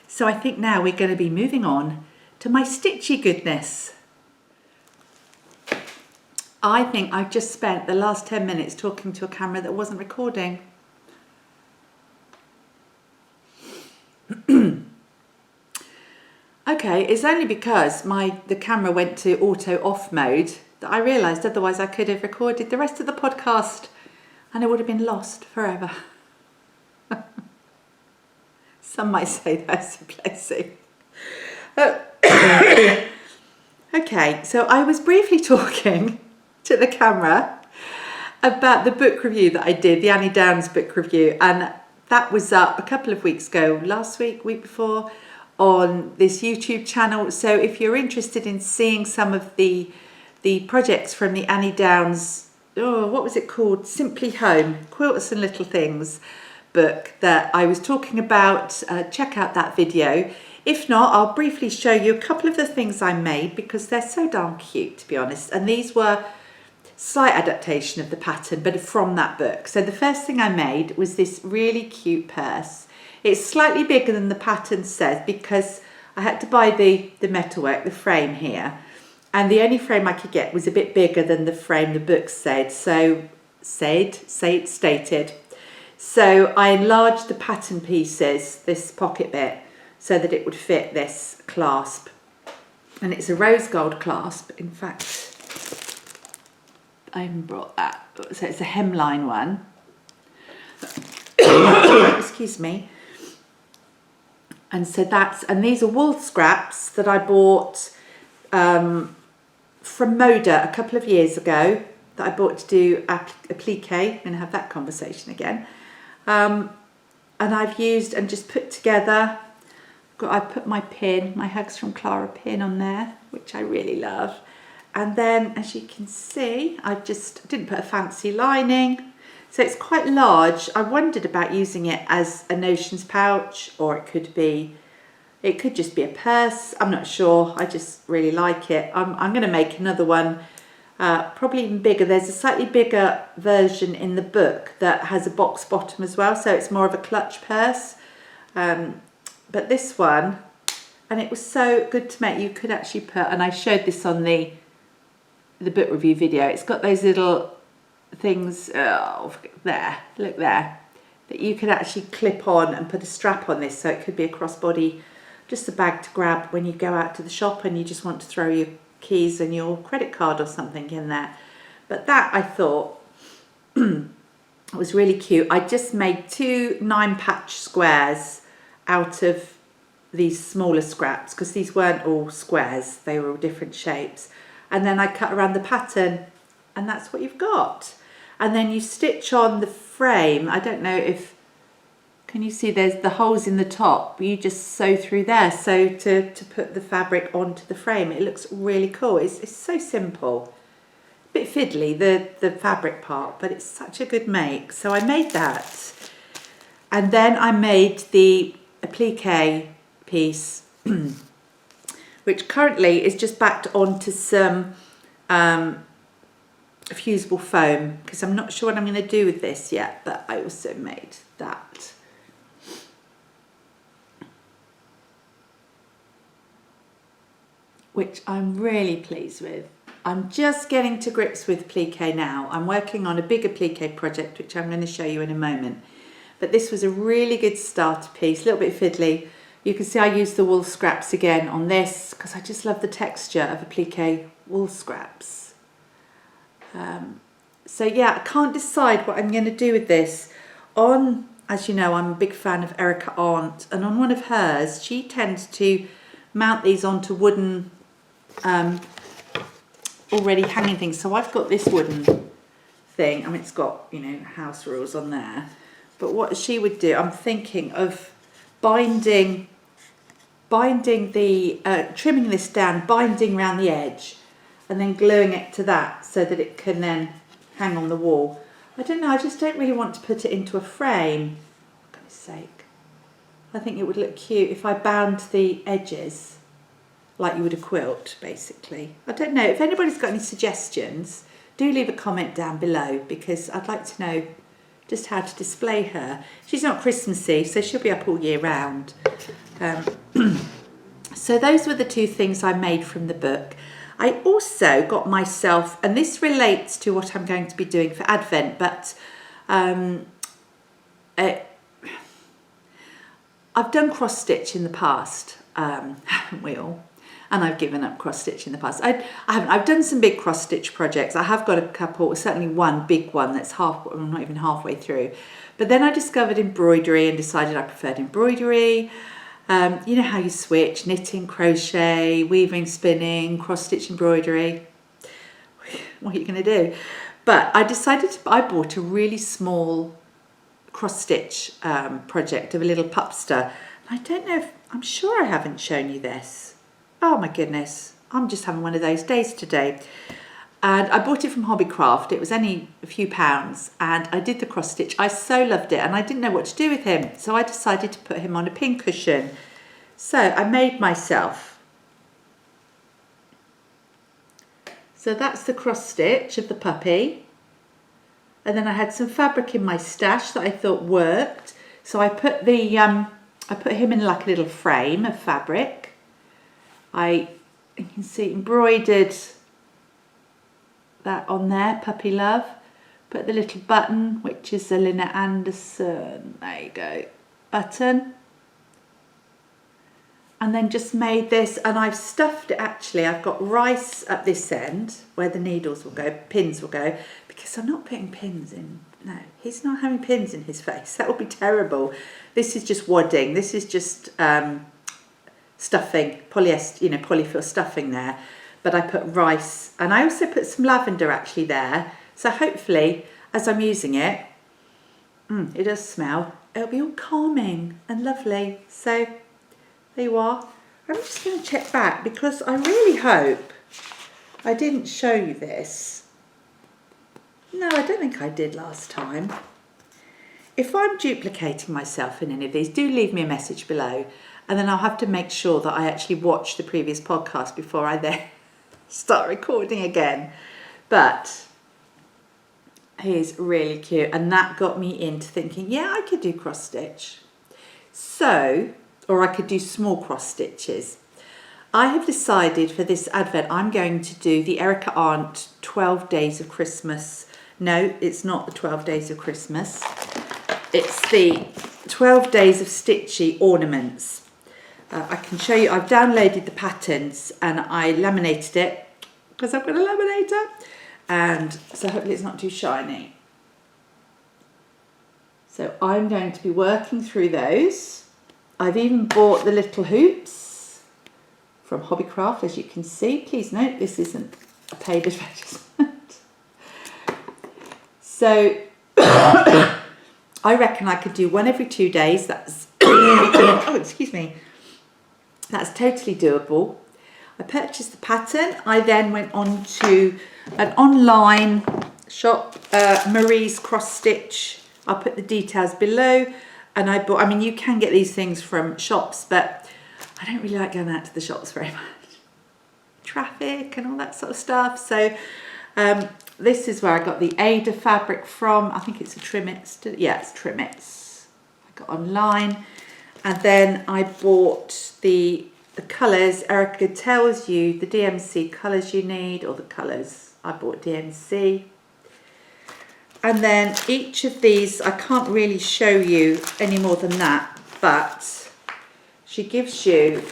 So I think now we're going to be moving on to my Stitchy Goodness. I think I've just spent the last 10 minutes talking to a camera that wasn't recording. Okay, it's only because the camera went to auto off mode that I realised otherwise I could have recorded the rest of the podcast and it would have been lost forever. Some might say that's a blessing. Okay, so I was briefly talking to the camera about the book review that I did, the Annie Downs book review, and that was up a couple of weeks ago, last week, week before, on this YouTube channel. So if you're interested in seeing some of the projects from the Annie Downs, what was it called? Simply Home, Quilts and Little Things book that I was talking about, check out that video. If not, I'll briefly show you a couple of the things I made because they're so darn cute, to be honest. And these were slight adaptation of the pattern, but from that book. So the first thing I made was this really cute purse. It's slightly bigger than the pattern says because I had to buy the metalwork, the frame here. and the only frame I could get was a bit bigger than the frame the book said. So stated. So I enlarged the pattern pieces, this pocket bit, so that it would fit this clasp. And it's a rose gold clasp. In fact, I even brought that. So it's a hemline one. Excuse me. And so and these are wool scraps that I bought from Moda a couple of years ago, that I bought to do applique. I'm going to have that conversation again. And I've used and just put together, I put my pin, my Hugs from Clara pin on there, which I really love. And then, as you can see, I didn't put a fancy lining. So it's quite large. I wondered about using it as a notions pouch, or it could just be a purse. I'm not sure. I just really like it. I'm going to make another one, probably even bigger. There's a slightly bigger version in the book that has a box bottom as well, so it's more of a clutch purse. But this one, and it was so good to make. You could actually put, and I showed this on the book review video. It's got those little things there, look there, that you could actually clip on and put a strap on this, so it could be a crossbody, just a bag to grab when you go out to the shop and you just want to throw your keys and your credit card or something in there. But that, I thought was really cute. I just made 2 9-patch squares out of these smaller scraps, because these weren't all squares, they were all different shapes. And then I cut around the pattern, and that's what you've got. And then you stitch on the frame. I don't know if, can you see there's the holes in the top? You just sew through there, so to put the fabric onto the frame. It looks really cool. It's so simple. A bit fiddly, the fabric part, but it's such a good make. So I made that. And then I made the applique piece, which currently is just backed onto some fusible foam, because I'm not sure what I'm going to do with this yet, but I also made that. Which I'm really pleased with. I'm just getting to grips with applique now. I'm working on a big applique project, which I'm going to show you in a moment. But this was a really good starter piece, a little bit fiddly. You can see I used the wool scraps again on this, because I just love the texture of applique wool scraps. So yeah, I can't decide what I'm going to do with this. As you know, I'm a big fan of Erica Arndt, and on one of hers, she tends to mount these onto wooden, already hanging things. So I've got this wooden thing. I mean, it's got, you know, house rules on there. But what she would do, I'm thinking of binding the, trimming this down, binding around the edge, and then gluing it to that so that it can then hang on the wall. I don't know, I just don't really want to put it into a frame, for goodness sake. I think it would look cute if I bound the edges like you would a quilt, basically. I don't know, if anybody's got any suggestions, do leave a comment down below, because I'd like to know just how to display her. She's not Christmassy, so she'll be up all year round. So those were the 2 things I made from the book. I also got myself, and this relates to what I'm going to be doing for Advent, but I've done cross stitch in the past, haven't we all? And I've given up cross stitch in the past. I've done some big cross stitch projects. I have got a couple, certainly one big one that's not even halfway through. But then I discovered embroidery and decided I preferred embroidery. You know how you switch, knitting, crochet, weaving, spinning, cross stitch, embroidery. What are you going to do? But I decided I bought a really small cross stitch project of a little pupster. I don't know if, I'm sure I haven't shown you this. Oh my goodness, I'm just having one of those days today. And I bought it from Hobbycraft. It was only a few pounds, and I did the cross stitch. I so loved it, and I didn't know what to do with him, so I decided to put him on a pin cushion. So I made myself. So that's the cross stitch of the puppy. And then I had some fabric in my stash that I thought worked. So I put the I put him in like a little frame of fabric. You can see embroidered that on there, Puppy Love. Put the little button, which is a Lynette Anderson, there you go, button. And then just made this, and I've stuffed it actually. I've got rice at this end where the needles will go, pins will go, because I'm not putting pins in. No, he's not having pins in his face. That would be terrible. This is just wadding. This is just stuffing, polyester, polyfill stuffing there. But I put rice, and I also put some lavender actually there. So hopefully, as I'm using it, it does smell. It'll be all calming and lovely. So there you are. I'm just going to check back because I really hope I didn't show you this. No, I don't think I did last time. If I'm duplicating myself in any of these, do leave me a message below, and then I'll have to make sure that I actually watch the previous podcast before I then start recording again. But he's really cute, and that got me into thinking, yeah, I could do cross stitch. So, or I could do small cross stitches. I have decided for this advent I'm going to do the Erica Arndt 12 Days of Christmas. No, it's not the 12 Days of Christmas. It's the 12 Days of Stitchy Ornaments. I can show you, I've downloaded the patterns and I laminated it because I've got a laminator. And so hopefully it's not too shiny. So I'm going to be working through those. I've even bought the little hoops from Hobbycraft, as you can see. Please note this isn't a paid advertisement. So I reckon I could do one every 2 days. That's oh, excuse me. That's totally doable. I purchased the pattern. I then went on to an online shop, Marie's Cross Stitch. I'll put the details below. And I bought, I mean, you can get these things from shops, but I don't really like going out to the shops very much. Traffic and all that sort of stuff. So this is where I got the Ada fabric from. I think it's a Trimits. Yeah, it's Trimits. I got online. And then I bought the colours. Erica tells you the DMC colours you need, or the colours. I bought DMC. And then each of these, I can't really show you any more than that, but she gives you,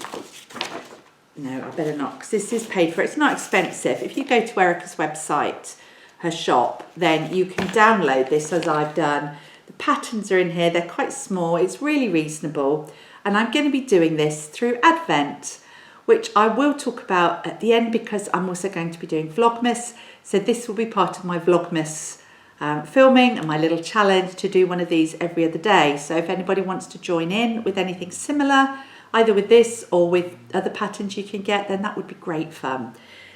no, I better not, because this is paid for. It's not expensive. If you go to Erica's website, her shop, then you can download this as I've done. The patterns are in here. They're quite small. It's really reasonable. And I'm going to be doing this through Advent, which I will talk about at the end because I'm also going to be doing Vlogmas. So this will be part of my Vlogmas filming and my little challenge to do one of these every other day. So if anybody wants to join in with anything similar, either with this or with other patterns you can get, then that would be great fun.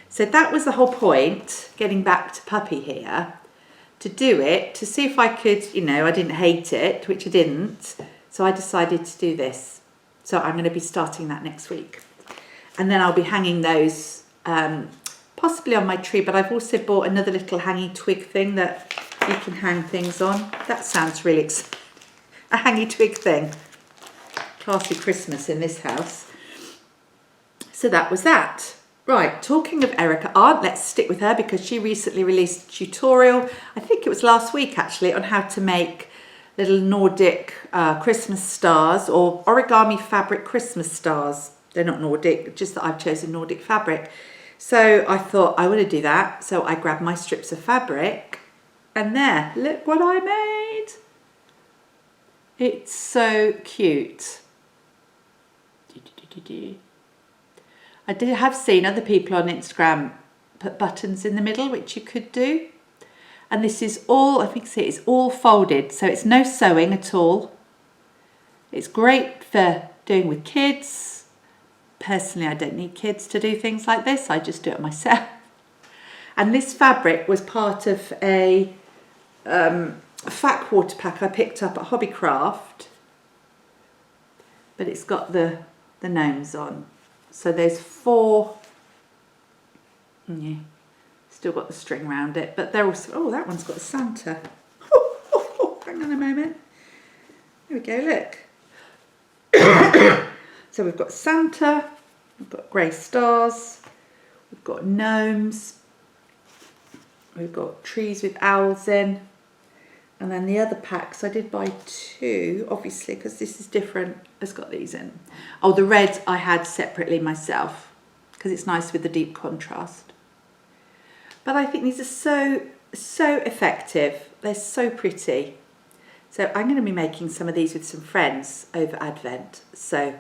So that was the whole point, getting back to Puppy here, to do it, to see if I could, I didn't hate it, which I didn't. So I decided to do this. So I'm going to be starting that next week. And then I'll be hanging those possibly on my tree, but I've also bought another little hanging twig thing that you can hang things on. That sounds really exciting. A hanging twig thing. Classy Christmas in this house. So that was that. Right, talking of Erica Arndt, let's stick with her because she recently released a tutorial, I think it was last week actually, on how to make little Nordic Christmas stars or origami fabric Christmas stars. They're not Nordic, just that I've chosen Nordic fabric. So I thought I want to do that. So I grabbed my strips of fabric and there, look what I made. It's so cute. I have seen other people on Instagram put buttons in the middle, which you could do. And this is all, I think it's all folded, so it's no sewing at all. It's great for doing with kids. Personally, I don't need kids to do things like this. I just do it myself. And this fabric was part of a fat quarter pack I picked up at Hobbycraft. But it's got the gnomes on. So there's 4, yeah, still got the string around it, but they're also, oh, that one's got a Santa. Hang on a moment. There we go, look. So we've got Santa, we've got grey stars, We've got gnomes. We've got trees with owls in. And then the other packs, I did buy 2, obviously, because this is different, has got these in. Oh, the red I had separately myself, because it's nice with the deep contrast. But I think these are so effective. They're so pretty. So I'm going to be making some of these with some friends over Advent. So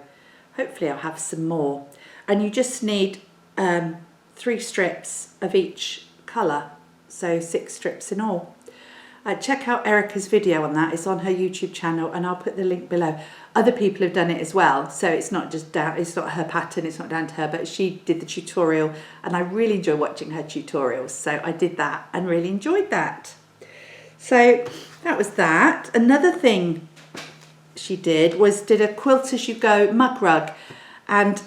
hopefully I'll have some more. And you just need 3 strips of each colour. So 6 strips in all. Check out Erica's video on that. It's on her YouTube channel, and I'll put the link below. Other people have done it as well, so it's not just down, it's not her pattern, it's not down to her, but she did the tutorial, and I really enjoy watching her tutorials. So I did that and really enjoyed that. So that was that. Another thing she did a quilt as you go mug rug, and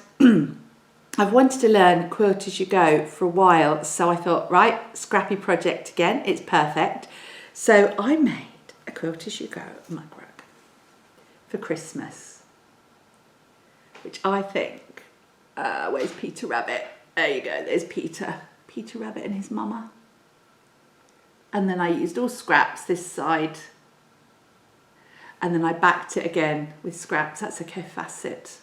I've wanted to learn quilt as you go for a while, so I thought, right, scrappy project again, it's perfect. So I made a quilt as you go mug rug for Christmas, which I think, where's Peter Rabbit? There you go, there's Peter Rabbit and his mama. And then I used all scraps this side, and then I backed it again with scraps. That's a facet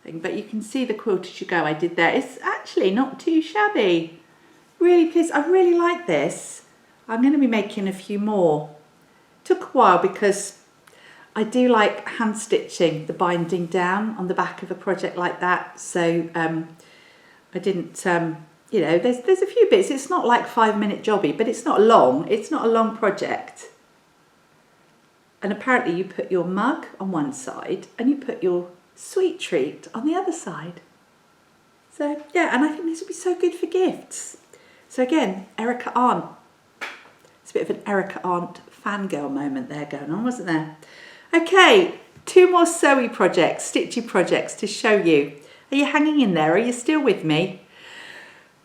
thing, but you can see the quilt as you go I did there. It's actually not too shabby. Really pleased, I really like this. I'm going to be making a few more. Took a while because I do like hand stitching the binding down on the back of a project like that. So I didn't, you know, there's a few bits. It's not like 5-minute jobby, but it's not long. It's not a long project. And apparently you put your mug on one side and you put your sweet treat on the other side. So yeah, and I think this would be so good for gifts. So again, Erica Arndt. It's a bit of an Erica Arndt fangirl moment there going on, wasn't there? Okay, 2 more sewy projects, stitchy projects to show you. Are you hanging in there? Are you still with me?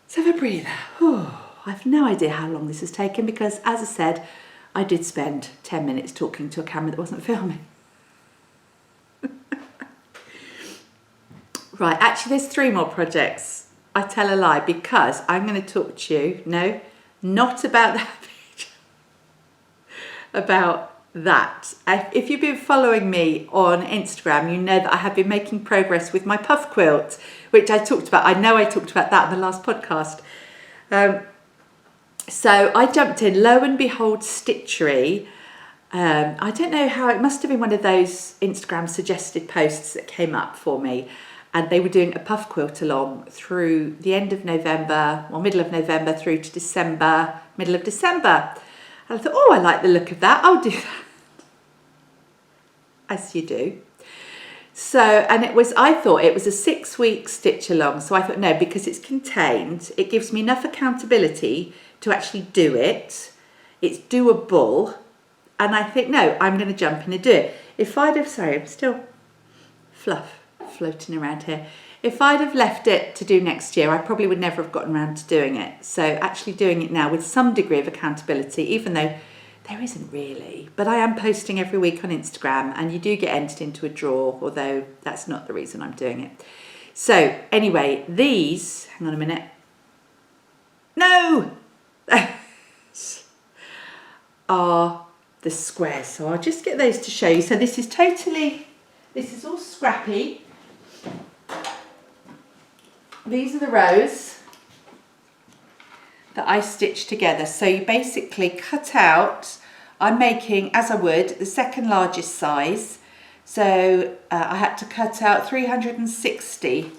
Let's have a breather. Oh, I have no idea how long this has taken because, as I said, I did spend 10 minutes talking to a camera that wasn't filming. Right, actually there's 3 more projects. I tell a lie because I'm going to talk to you, no, not about that picture, about that. If you've been following me on Instagram, you know that I have been making progress with my puff quilt, which I talked about. I know I talked about that in the last podcast. So I jumped in, lo and behold, Stitchery. I don't know how, it must have been one of those Instagram suggested posts that came up for me. And they were doing a puff quilt along through the end of November, or middle of November through to December, middle of December. And I thought, oh, I like the look of that. I'll do that. As you do. So, and I thought it was a 6-week stitch along. So I thought, no, because it's contained, it gives me enough accountability to actually do it. It's doable. And I think, no, I'm going to jump in and do it. If I'd have, sorry, I'm still fluff floating around here. If I'd have left it to do next year, I probably would never have gotten around to doing it. So actually doing it now with some degree of accountability, even though there isn't really, but I am posting every week on Instagram and you do get entered into a draw, although that's not the reason I'm doing it. So anyway, these, hang on a minute. No! are the squares. So I'll just get those to show you. So this is all scrappy. These are the rows that I stitched together. So you basically cut out, I'm making, as I would, the second largest size. So I had to cut out 360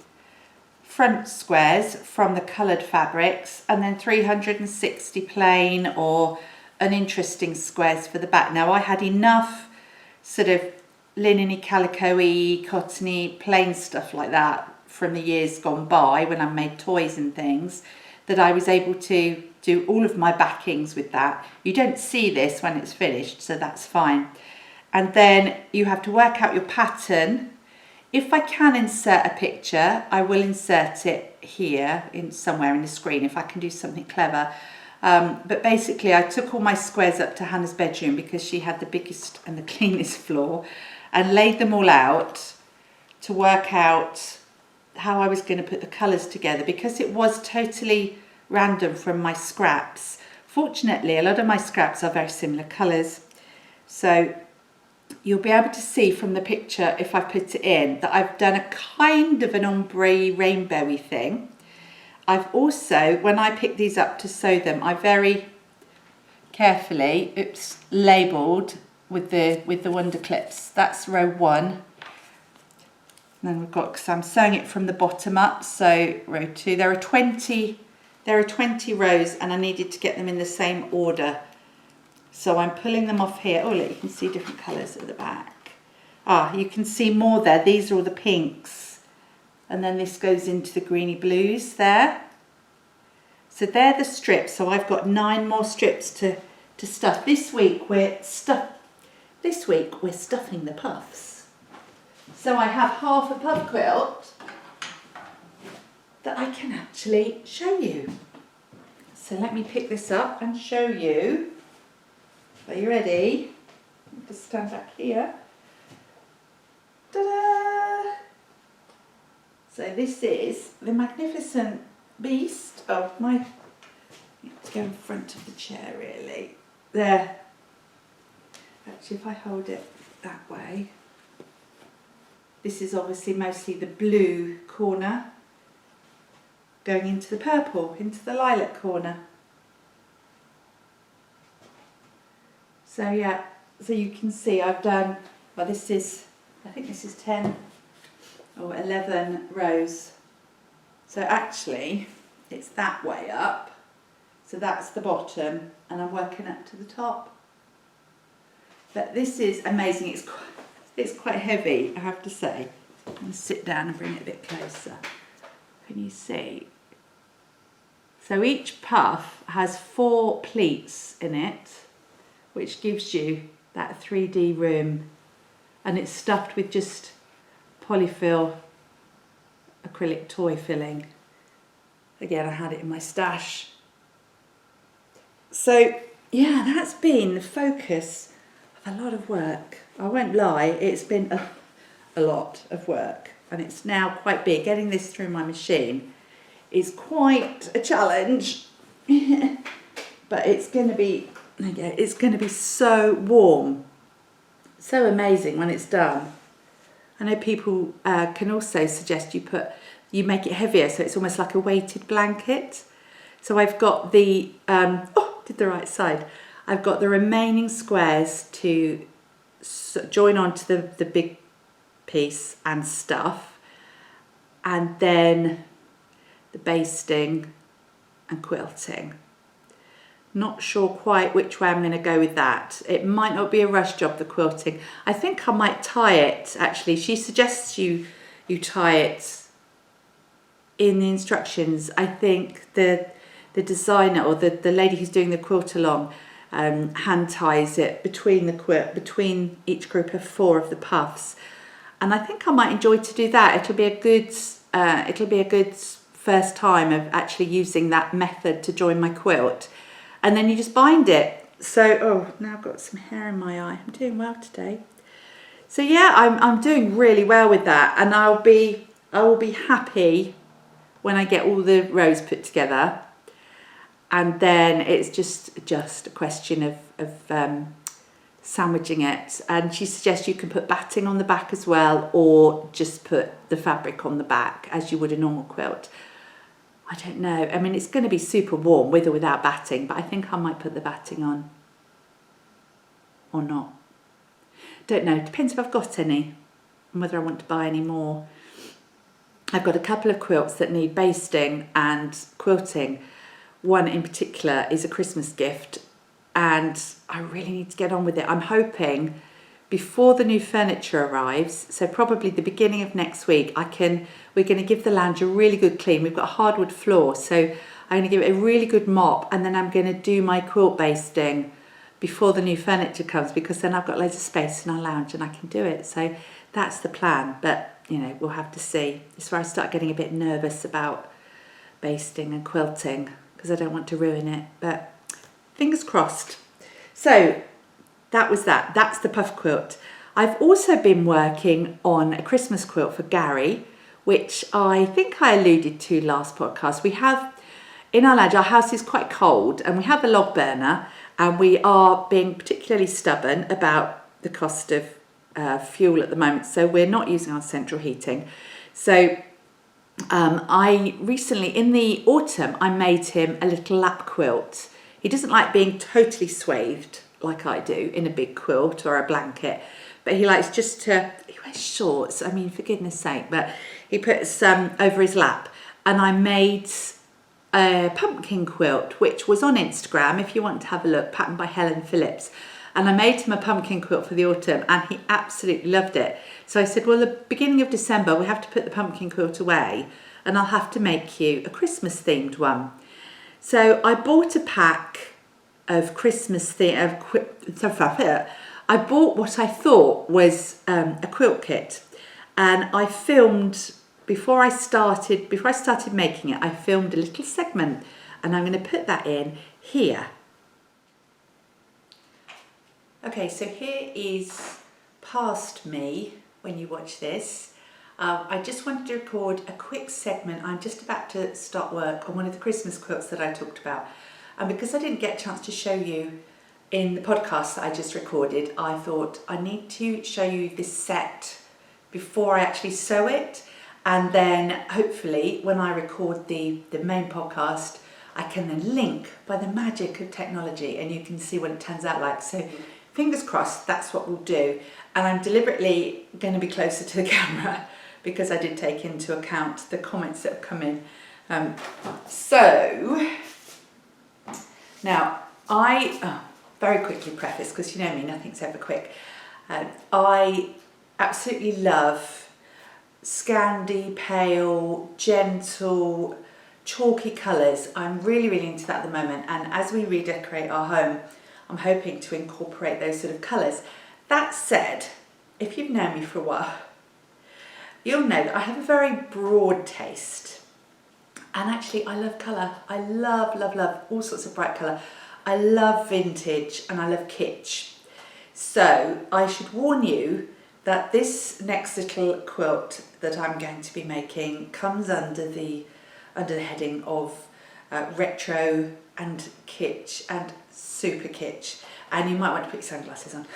front squares from the coloured fabrics and then 360 plain or uninteresting squares for the back. Now I had enough sort of linen-y, calico-y, cottony, plain stuff like that from the years gone by when I made toys and things, that I was able to do all of my backings with that. You don't see this when it's finished, so that's fine. And then you have to work out your pattern. If I can insert a picture, I will insert it here in somewhere in the screen if I can do something clever. But basically I took all my squares up to Hannah's bedroom because she had the biggest and the cleanest floor and laid them all out to work out how I was going to put the colours together, because it was totally random from my scraps. Fortunately, a lot of my scraps are very similar colours, so you'll be able to see from the picture, if I put it in, that I've done a kind of an ombre rainbowy thing. I've also, when I pick these up to sew them, I very carefully, labelled with the Wonder Clips. That's row 1. And then we've got, because I'm sewing it from the bottom up, so row 2. There are 20 rows, and I needed to get them in the same order. So I'm pulling them off here. Oh, look, you can see different colours at the back. Ah, you can see more there. These are all the pinks. And then this goes into the greeny blues there. So they're the strips. So I've got 9 more strips to stuff. This week we're stuffing the puffs. So I have half a puff quilt that I can actually show you. So let me pick this up and show you. Are you ready? Just stand back here. Ta-da! So this is the magnificent beast of my, I need to go in front of the chair really. There. Actually, if I hold it that way. This is obviously mostly the blue corner going into the purple, into the lilac corner. So yeah, so you can see I've done, well this is, I think this is 10 or 11 rows. So actually, it's that way up. So that's the bottom, and I'm working up to the top. But this is amazing. It's quite heavy, I have to say. I'm going to sit down and bring it a bit closer. Can you see? So each puff has 4 pleats in it, which gives you that 3D room, and it's stuffed with just polyfill acrylic toy filling. Again, I had it in my stash. So yeah, that's been the focus of a lot of work. I won't lie, it's been a lot of work, and it's now quite big. Getting this through my machine is quite a challenge, but it's going to be, it's going to be so warm, so amazing when it's done. I know people can also suggest you make it heavier, so it's almost like a weighted blanket. So I've got the, did the right side. I've got the remaining squares to join onto the big piece and stuff, and then the basting and quilting. Not sure quite which way I'm going to go with that. It might not be a rush job, the quilting. I think I might tie it, actually. She suggests you tie it in the instructions. I think the designer, or the lady who's doing the quilt along, hand ties it between each group of 4 of the puffs. And I think I might enjoy to do that. It'll be a good first time of actually using that method to join my quilt. And then you just bind it. So, oh, now I've got some hair in my eye. I'm doing well today. So yeah, I'm doing really well with that, and I will be happy when I get all the rows put together. And then it's just a question of sandwiching it. And she suggests you can put batting on the back as well, or just put the fabric on the back as you would a normal quilt. I don't know. I mean, it's going to be super warm with or without batting, but I think I might put the batting on or not. Don't know. Depends if I've got any and whether I want to buy any more. I've got a couple of quilts that need basting and quilting. One in particular is a Christmas gift, and I really need to get on with it. I'm hoping before the new furniture arrives, so probably the beginning of next week, we're going to give the lounge a really good clean. We've got a hardwood floor, so I'm going to give it a really good mop, and then I'm going to do my quilt basting before the new furniture comes, because then I've got loads of space in our lounge and I can do it. So that's the plan, but you know, we'll have to see. It's where I start getting a bit nervous about basting and quilting, because I don't want to ruin it, but fingers crossed. So that was that. That's the puff quilt. I've also been working on a Christmas quilt for Gary, which I think I alluded to last podcast. We have, in our lounge, our house is quite cold and we have a log burner, and we are being particularly stubborn about the cost of fuel at the moment, so we're not using our central heating. So I recently, in the autumn, I made him a little lap quilt. He doesn't like being totally swathed like I do in a big quilt or a blanket, but he likes just to, he wears shorts, I mean, for goodness sake, but he puts over his lap. And I made a pumpkin quilt, which was on Instagram, if you want to have a look, patterned by Helen Phillips. And I made him a pumpkin quilt for the autumn, and he absolutely loved it. So I said, well, the beginning of December, we have to put the pumpkin quilt away, and I'll have to make you a Christmas themed one. So I bought a pack of Christmas I bought what I thought was a quilt kit, and I filmed before I started making it. I filmed a little segment, and I'm going to put that in here. Okay, so here is past me when you watch this. I just wanted to record a quick segment. I'm just about to start work on one of the Christmas quilts that I talked about. And because I didn't get a chance to show you in the podcast that I just recorded, I thought I need to show you this set before I actually sew it. And then hopefully when I record the main podcast, I can then link by the magic of technology and you can see what it turns out like. So fingers crossed, that's what we'll do. And I'm deliberately going to be closer to the camera because I did take into account the comments that have come in. So now I very quickly preface, because you know me, nothing's ever quick. I absolutely love Scandi, pale, gentle, chalky colours. I'm really, really into that at the moment. And as we redecorate our home, I'm hoping to incorporate those sort of colours. That said, if you've known me for a while, you'll know that I have a very broad taste. And actually, I love colour. I love, love, love all sorts of bright colour. I love vintage and I love kitsch. So I should warn you that this next little quilt that I'm going to be making comes under the heading of retro and kitsch and super kitsch. And you might want to put your sunglasses on.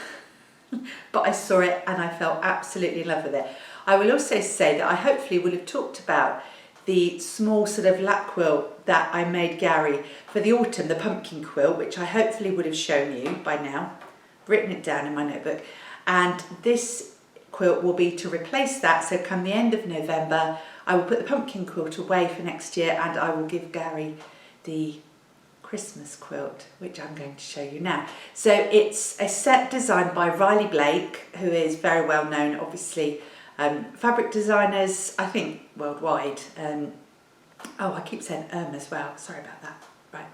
But I saw it and I fell absolutely in love with it. I will also say that I hopefully will have talked about the small sort of lap quilt that I made Gary for the autumn, the pumpkin quilt, which I hopefully would have shown you by now. Written it down in my notebook. And this quilt will be to replace that. So come the end of November, I will put the pumpkin quilt away for next year and I will give Gary the Christmas quilt, which I'm going to show you now. So it's a set designed by Riley Blake, who is very well known, obviously, fabric designers, I think worldwide. Oh, I keep saying as well, sorry about that. Right,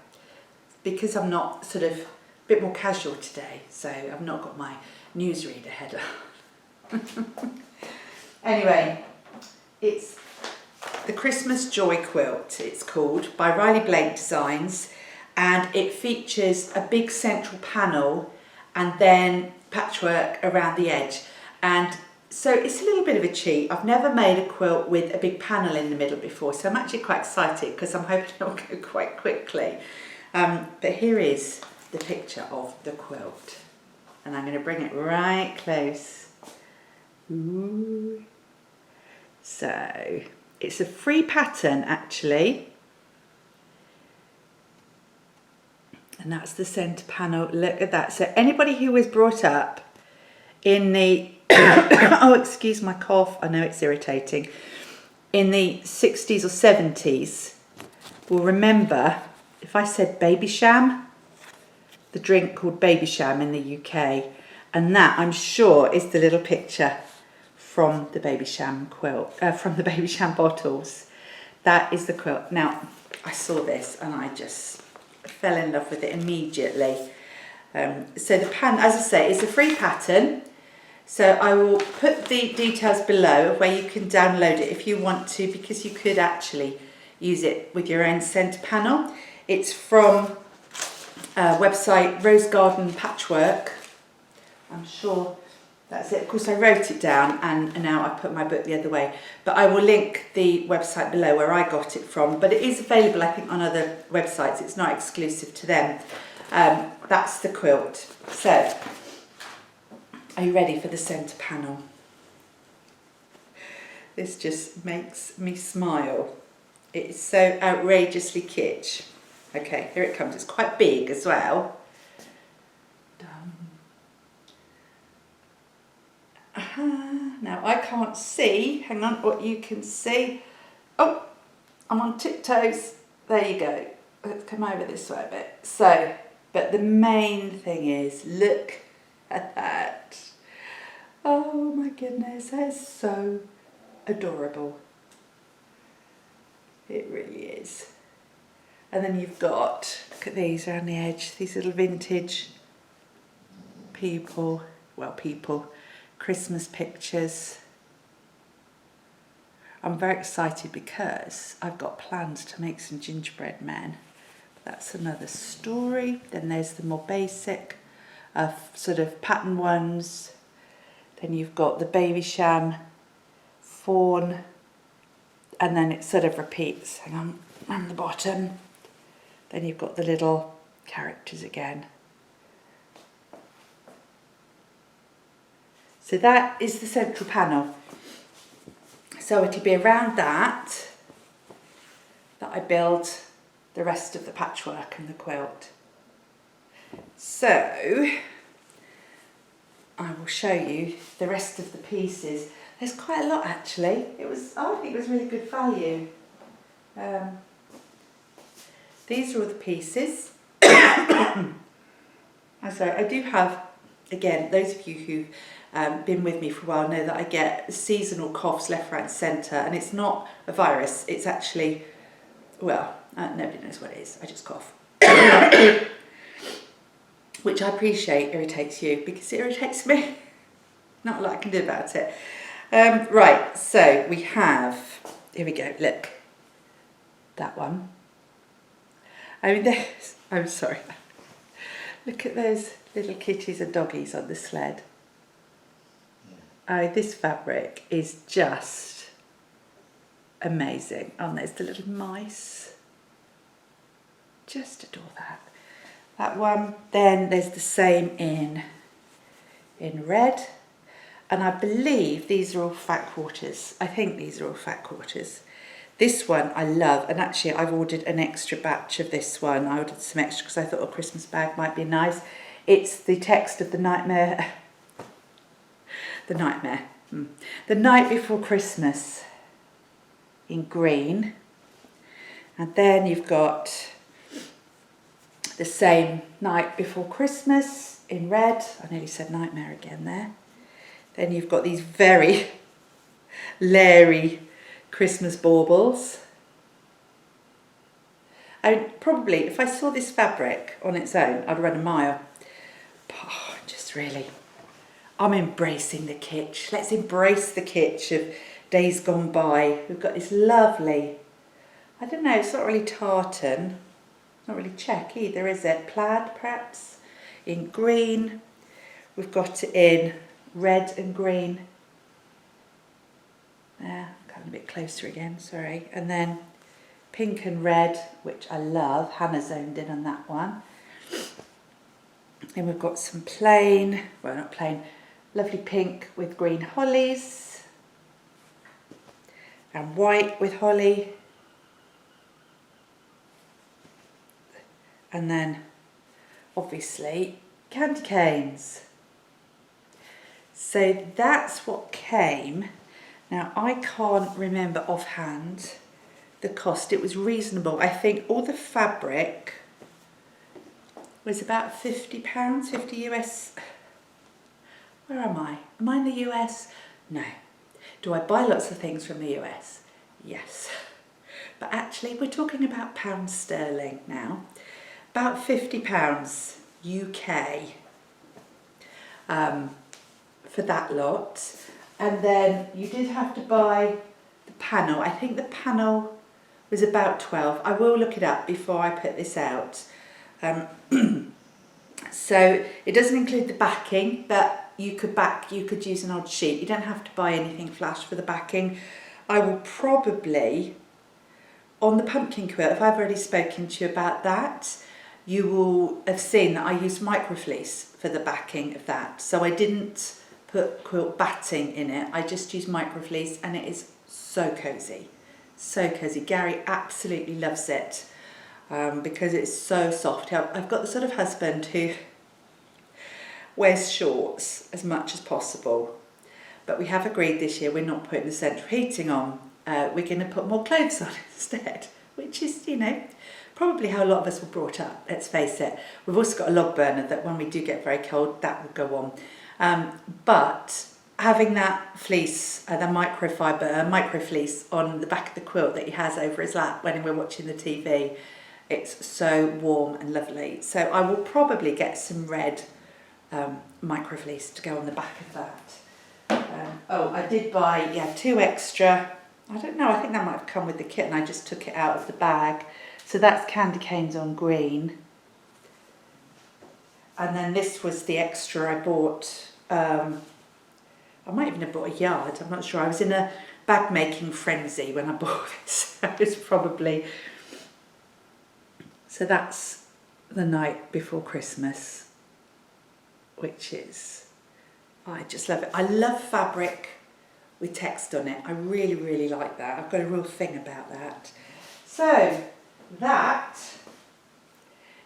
because I'm not sort of a bit more casual today, so I've not got my newsreader header. Anyway, it's the Christmas Joy Quilt, it's called, by Riley Blake Designs, and it features a big central panel and then patchwork around the edge. And so it's a little bit of a cheat. I've never made a quilt with a big panel in the middle before, so I'm actually quite excited because I'm hoping it'll go quite quickly. But here is the picture of the quilt, and I'm going to bring it right close. Ooh. So it's a free pattern actually, and that's the centre panel. Look at that. So anybody who was brought up in the oh, excuse my cough, I know it's irritating, in the 60s or 70s will remember, if I said Baby Sham, the drink called Baby Sham in the UK, and that I'm sure is the little picture from the Baby Sham quilt, from the Baby Sham bottles. That is the quilt. Now, I saw this and I just fell in love with it immediately. So the pattern, as I say, is a free pattern. So I will put the details below where you can download it if you want to, because you could actually use it with your own centre panel. It's from website Rose Garden Patchwork. I'm sure That's it. Of course, I wrote it down and now I put my book the other way. But I will link the website below where I got it from. But it is available, I think, on other websites. It's not exclusive to them. That's the quilt. So, are you ready for the centre panel? This just makes me smile. It's so outrageously kitsch. Okay, here it comes. It's quite big as well. Now I can't see, hang on, what you can see. Oh, I'm on tiptoes. There you go. Let's come over this way a bit. So, but the main thing is, look at that. Oh my goodness, that is so adorable. It really is. And then you've got, look at these around the edge, these little vintage people, Christmas pictures. I'm very excited because I've got plans to make some gingerbread men. That's another story. Then there's the more basic sort of pattern ones. Then you've got the baby sham, fawn, and then it sort of repeats. Hang on the bottom. Then you've got the little characters again. So that is the central panel. So it'll be around that I build the rest of the patchwork and the quilt. So I will show you the rest of the pieces. There's quite a lot actually. I think it was really good value. These are all the pieces. I'm sorry, I do have, again, those of you who've been with me for a while know that I get seasonal coughs left, right and centre, and it's not a virus, it's actually, well, nobody knows what it is, I just cough. Which I appreciate irritates you, because it irritates me. Not a lot I can do about it. Right, so we have, here we go, look, that one. I mean, I'm sorry, look at those little kitties and doggies on the sled. Oh, this fabric is just amazing. Oh, there's the little mice. Just adore that. That one. Then there's the same in red. And I believe these are all fat quarters. I think these are all fat quarters. This one I love, and actually I've ordered an extra batch of this one. I ordered some extra because I thought a Christmas bag might be nice. It's the text of the nightmare. The Night Before Christmas in green. And then you've got the same Night Before Christmas in red. I nearly said nightmare again there. Then you've got these very leery Christmas baubles. Probably, if I saw this fabric on its own, I'd run a mile. Oh, just really, I'm embracing the kitsch. Let's embrace the kitsch of days gone by. We've got this lovely, I don't know, it's not really tartan, not really check either, is it? Plaid, perhaps, in green. We've got it in red and green. There, coming a bit closer again, sorry. And then pink and red, which I love. Hannah zoned in on that one. Then we've got some plain, well not plain, lovely pink with green hollies. And white with holly. And then, obviously, candy canes. So that's what came. Now, I can't remember offhand the cost. It was reasonable. I think all the fabric was about £50, 50 US. Where am I? Am I in the US? No. Do I buy lots of things from the US? Yes. But actually, we're talking about pounds sterling now. About £50 UK for that lot. And then you did have to buy the panel. I think the panel was about 12. I will look it up before I put this out. So it doesn't include the backing, but you could use an odd sheet. You don't have to buy anything flash for the backing. I will probably, on the pumpkin quilt, if I've already spoken to you about that, you will have seen that I used microfleece for the backing of that. So I didn't put quilt batting in it, I just used microfleece, and it is so cosy. So cosy. Gary absolutely loves it because it's so soft. I've got the sort of husband who wears shorts as much as possible, but we have agreed this year we're not putting the central heating on. We're going to put more clothes on instead, which is, you know, probably how a lot of us were brought up, let's face it. We've also got a log burner that when we do get very cold, that will go on. But having that fleece, the microfleece on the back of the quilt that he has over his lap when we're watching the TV, it's so warm and lovely. So I will probably get some red microfleece to go on the back of that. Oh, I did buy, 2 extra. I don't know, I think that might have come with the kit and I just took it out of the bag. So that's candy canes on green. And then this was the extra I bought. I might even have bought a yard, I'm not sure. I was in a bag making frenzy when I bought this. So it's probably... So that's the night before Christmas, which is... I just love it. I love fabric with text on it. I really, really like that. I've got a real thing about that. So that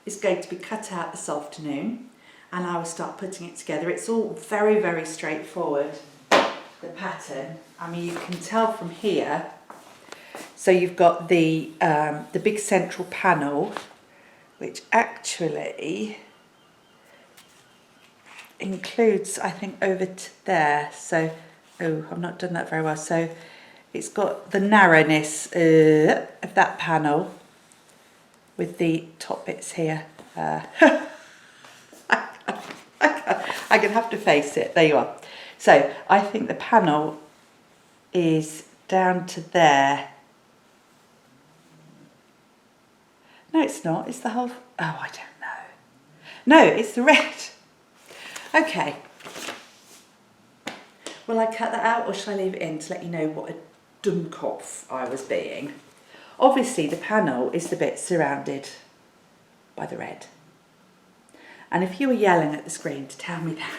is going to be cut out this afternoon and I will start putting it together. It's all very, very straightforward, the pattern. I mean, you can tell from here. So you've got the big central panel, which actually includes, I think, over to there. So, oh, I've not done that very well. So it's got the narrowness of that panel with the top bits here. I'm going to have to face it. There you are. So I think the panel is down to there. No, it's not. It's the whole... Oh, I don't know. No, it's the red. Okay. Will I cut that out or shall I leave it in to let you know what a dummkopf I was being? Obviously, the panel is the bit surrounded by the red. And if you were yelling at the screen to tell me that,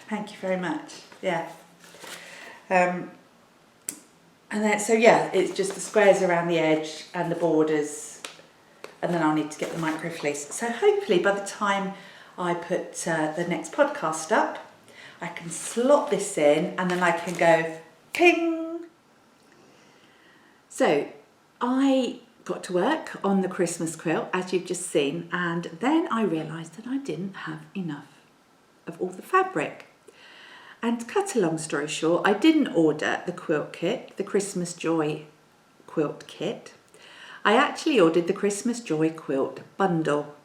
thank you very much. Yeah. And then, so yeah, it's just the squares around the edge and the borders, and then I'll need to get the microfleece. So hopefully by the time I put the next podcast up, I can slot this in and then I can go ping. So I got to work on the Christmas quilt, as you've just seen, and then I realised that I didn't have enough of all the fabric. And to cut a long story short, I didn't order the quilt kit, the Christmas Joy quilt kit. I actually ordered the Christmas Joy quilt bundle.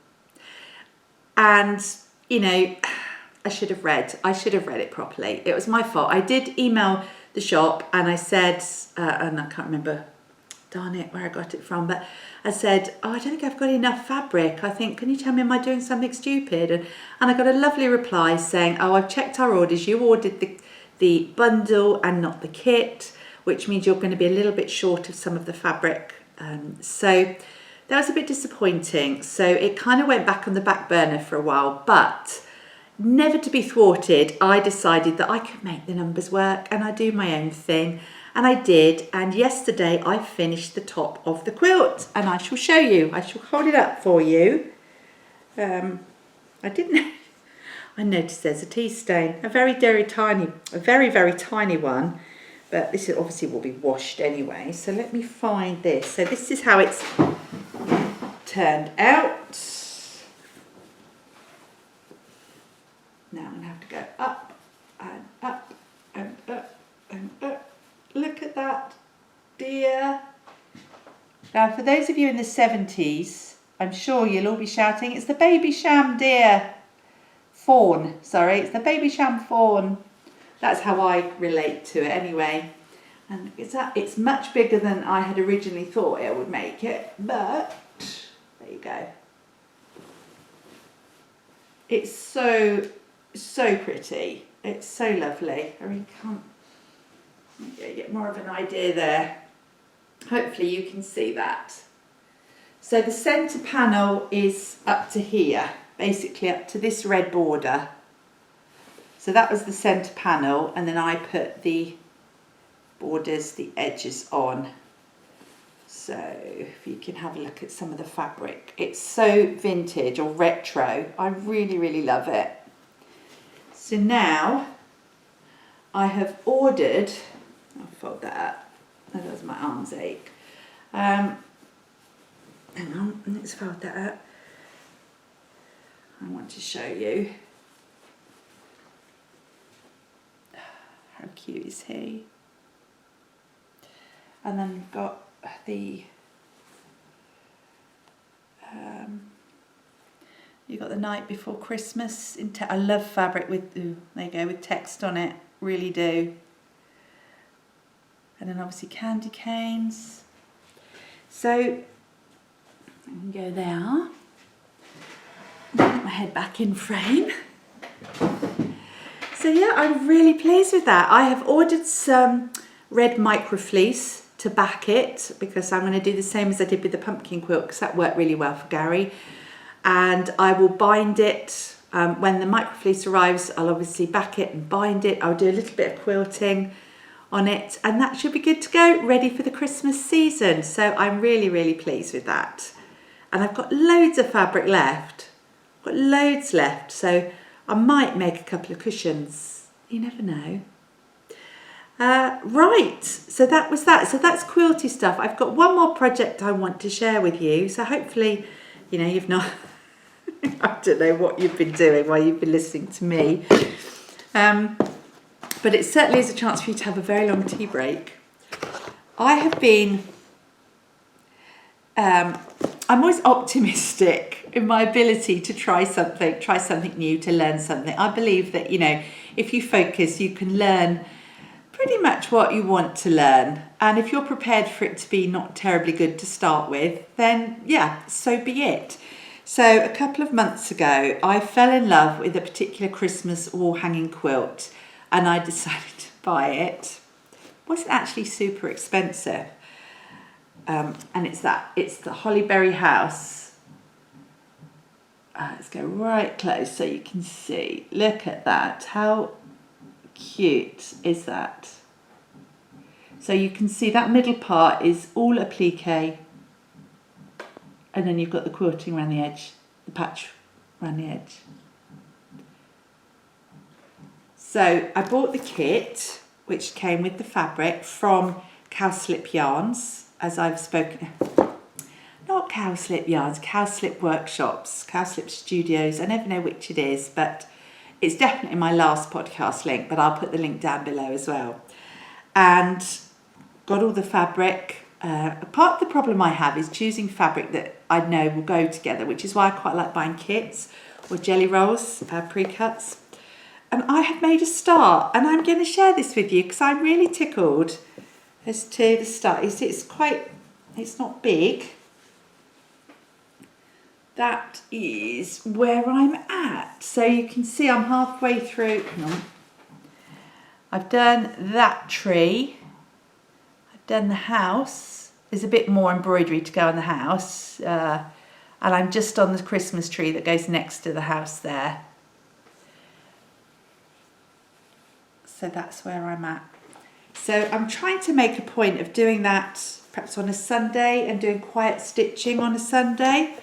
And, you know, I should have read it properly. It was my fault. I did email the shop and I said, and I can't remember, darn it, where I got it from, but I said, oh, I don't think I've got enough fabric. I think, can you tell me, am I doing something stupid? And I got a lovely reply saying, oh, I've checked our orders. You ordered the bundle and not the kit, which means you're going to be a little bit short of some of the fabric. So that was a bit disappointing. So it kind of went back on the back burner for a while, but never to be thwarted, I decided that I could make the numbers work and I do my own thing. And I did, and yesterday I finished the top of the quilt and I shall show you. I shall hold it up for you. I noticed there's a tea stain, a very, very tiny one, but this obviously will be washed anyway. So let me find this. So this is how it's turned out. Now I'm going to have to go up and up and up and up. Look at that, dear. Now, for those of you in the 70s, I'm sure you'll all be shouting, it's the baby sham deer. Fawn, sorry, it's the baby sham fawn. That's how I relate to it anyway. And it's much bigger than I had originally thought it would make it, but there you go. It's so so pretty. It's so lovely. I really can't get more of an idea there. Hopefully you can see that. So the centre panel is up to here, basically up to this red border. So that was the centre panel, and then I put the borders, the edges on. So if you can have a look at some of the fabric. It's so vintage or retro. I really, really love it. So now I have ordered, I'll fold that up, that does my arms ache. Hang on, let's fold that up. I want to show you. How cute is he? And then we've got the you got the night before Christmas. I love fabric with, ooh, there you go, with text on it, really do. And then obviously candy canes. So I can go there. Get my head back in frame. So yeah, I'm really pleased with that. I have ordered some red microfleece to back it, because I'm going to do the same as I did with the pumpkin quilt, because that worked really well for Gary. And I will bind it when the microfleece arrives. I'll obviously back it and bind it. I'll do a little bit of quilting on it, and that should be good to go, ready for the Christmas season. So I'm really, really pleased with that. And I've got loads of fabric left. I've got loads left, so I might make a couple of cushions. You never know. Right, so that was that. So that's quilty stuff. I've got one more project I want to share with you. So hopefully, you know, you've not, I don't know what you've been doing while you've been listening to me. But it certainly is a chance for you to have a very long tea break. I have been, I'm always optimistic in my ability to try something new, to learn something. I believe that, you know, if you focus, you can learn pretty much what you want to learn. And if you're prepared for it to be not terribly good to start with, then yeah, so be it. So a couple of months ago, I fell in love with a particular Christmas wall hanging quilt, and I decided to buy it. It wasn't actually super expensive. And it's the Hollyberry House. Let's go right close so you can see. Look at that. How cute is that? So you can see that middle part is all applique, and then you've got the quilting around the edge, the patch around the edge. So I bought the kit, which came with the fabric, from Cowslip Yarns, as I've spoken. Not Cowslip Yarns, Cowslip Workshops, Cowslip Studios. I never know which it is, but it's definitely my last podcast link, but I'll put the link down below as well. And got all the fabric. Part of the problem I have is choosing fabric that I know will go together, which is why I quite like buying kits or jelly rolls, pre-cuts. And I have made a start, and I'm going to share this with you because I'm really tickled as to the start. You see, it's not big. That is where I'm at. So you can see I'm halfway through. Hang on. I've done that tree. I've done the house. There's a bit more embroidery to go on the house. And I'm just on the Christmas tree that goes next to the house there. So that's where I'm at. So I'm trying to make a point of doing that perhaps on a Sunday and doing quiet stitching on a Sunday.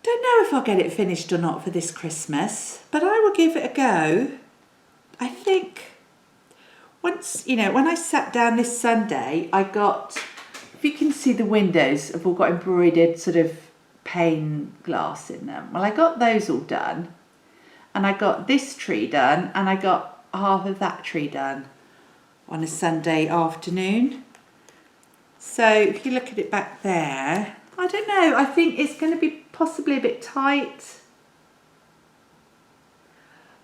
Don't know if I'll get it finished or not for this Christmas, but I will give it a go. I think once, you know, when I sat down this Sunday, I got, if you can see the windows have all got embroidered sort of pane glass in them. Well, I got those all done, and I got this tree done, and I got half of that tree done on a Sunday afternoon. So if you look at it back there, I don't know, I think it's going to be possibly a bit tight.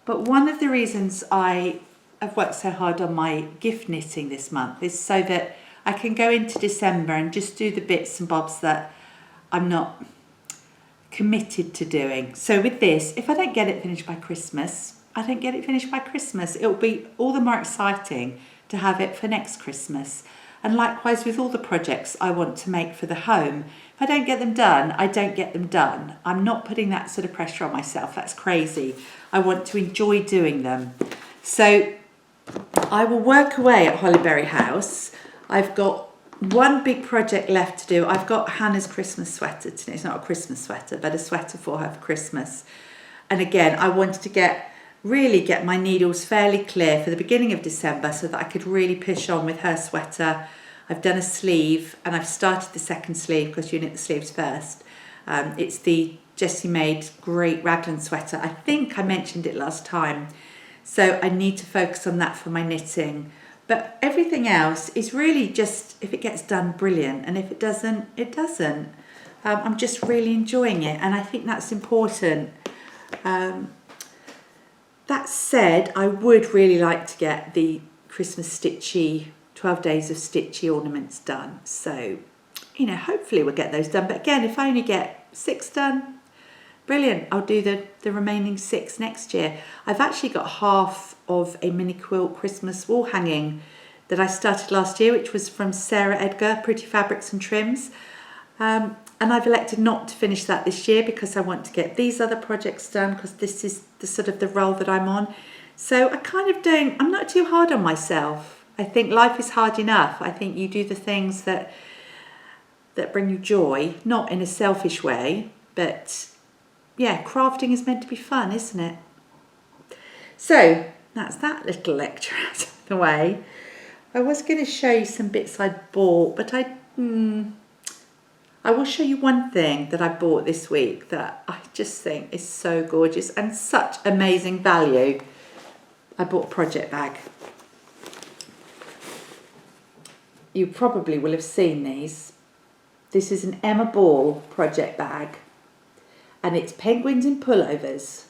But one of the reasons I have worked so hard on my gift knitting this month is so that I can go into December and just do the bits and bobs that I'm not committed to doing. So with this, if I don't get it finished by Christmas, I don't get it finished by Christmas. It'll be all the more exciting to have it for next Christmas. And likewise with all the projects I want to make for the home. If I don't get them done, I don't get them done. I'm not putting that sort of pressure on myself. That's crazy. I want to enjoy doing them. So I will work away at Hollyberry House. I've got one big project left to do. I've got Hannah's Christmas sweater today. It's not a Christmas sweater, but a sweater for her for Christmas. And again, I wanted to really get my needles fairly clear for the beginning of December so that I could really push on with her sweater. I've done a sleeve and I've started the second sleeve because you knit the sleeves first. It's the Jessie made great raglan sweater. I think I mentioned it last time. So I need to focus on that for my knitting. But everything else is really just, if it gets done, brilliant. And if it doesn't, it doesn't. I'm just really enjoying it. And I think that's important. That said, I would really like to get the Christmas Stitchy, 12 days of Stitchy ornaments done. So, you know, hopefully we'll get those done. But again, if I only get 6 done, brilliant. I'll do the remaining 6 next year. I've actually got half of a mini quilt Christmas wall hanging that I started last year, which was from Sarah Edgar, Pretty Fabrics and Trims. And I've elected not to finish that this year because I want to get these other projects done because this is the sort of the role that I'm on. So I'm not too hard on myself. I think life is hard enough. I think you do the things that bring you joy, not in a selfish way, but yeah, crafting is meant to be fun, isn't it? So that's that little lecture out of the way. I was going to show you some bits I bought, but I will show you one thing that I bought this week that I just think is so gorgeous and such amazing value. I bought a project bag. You probably will have seen these. This is an Emma Ball project bag. And it's penguins in pullovers.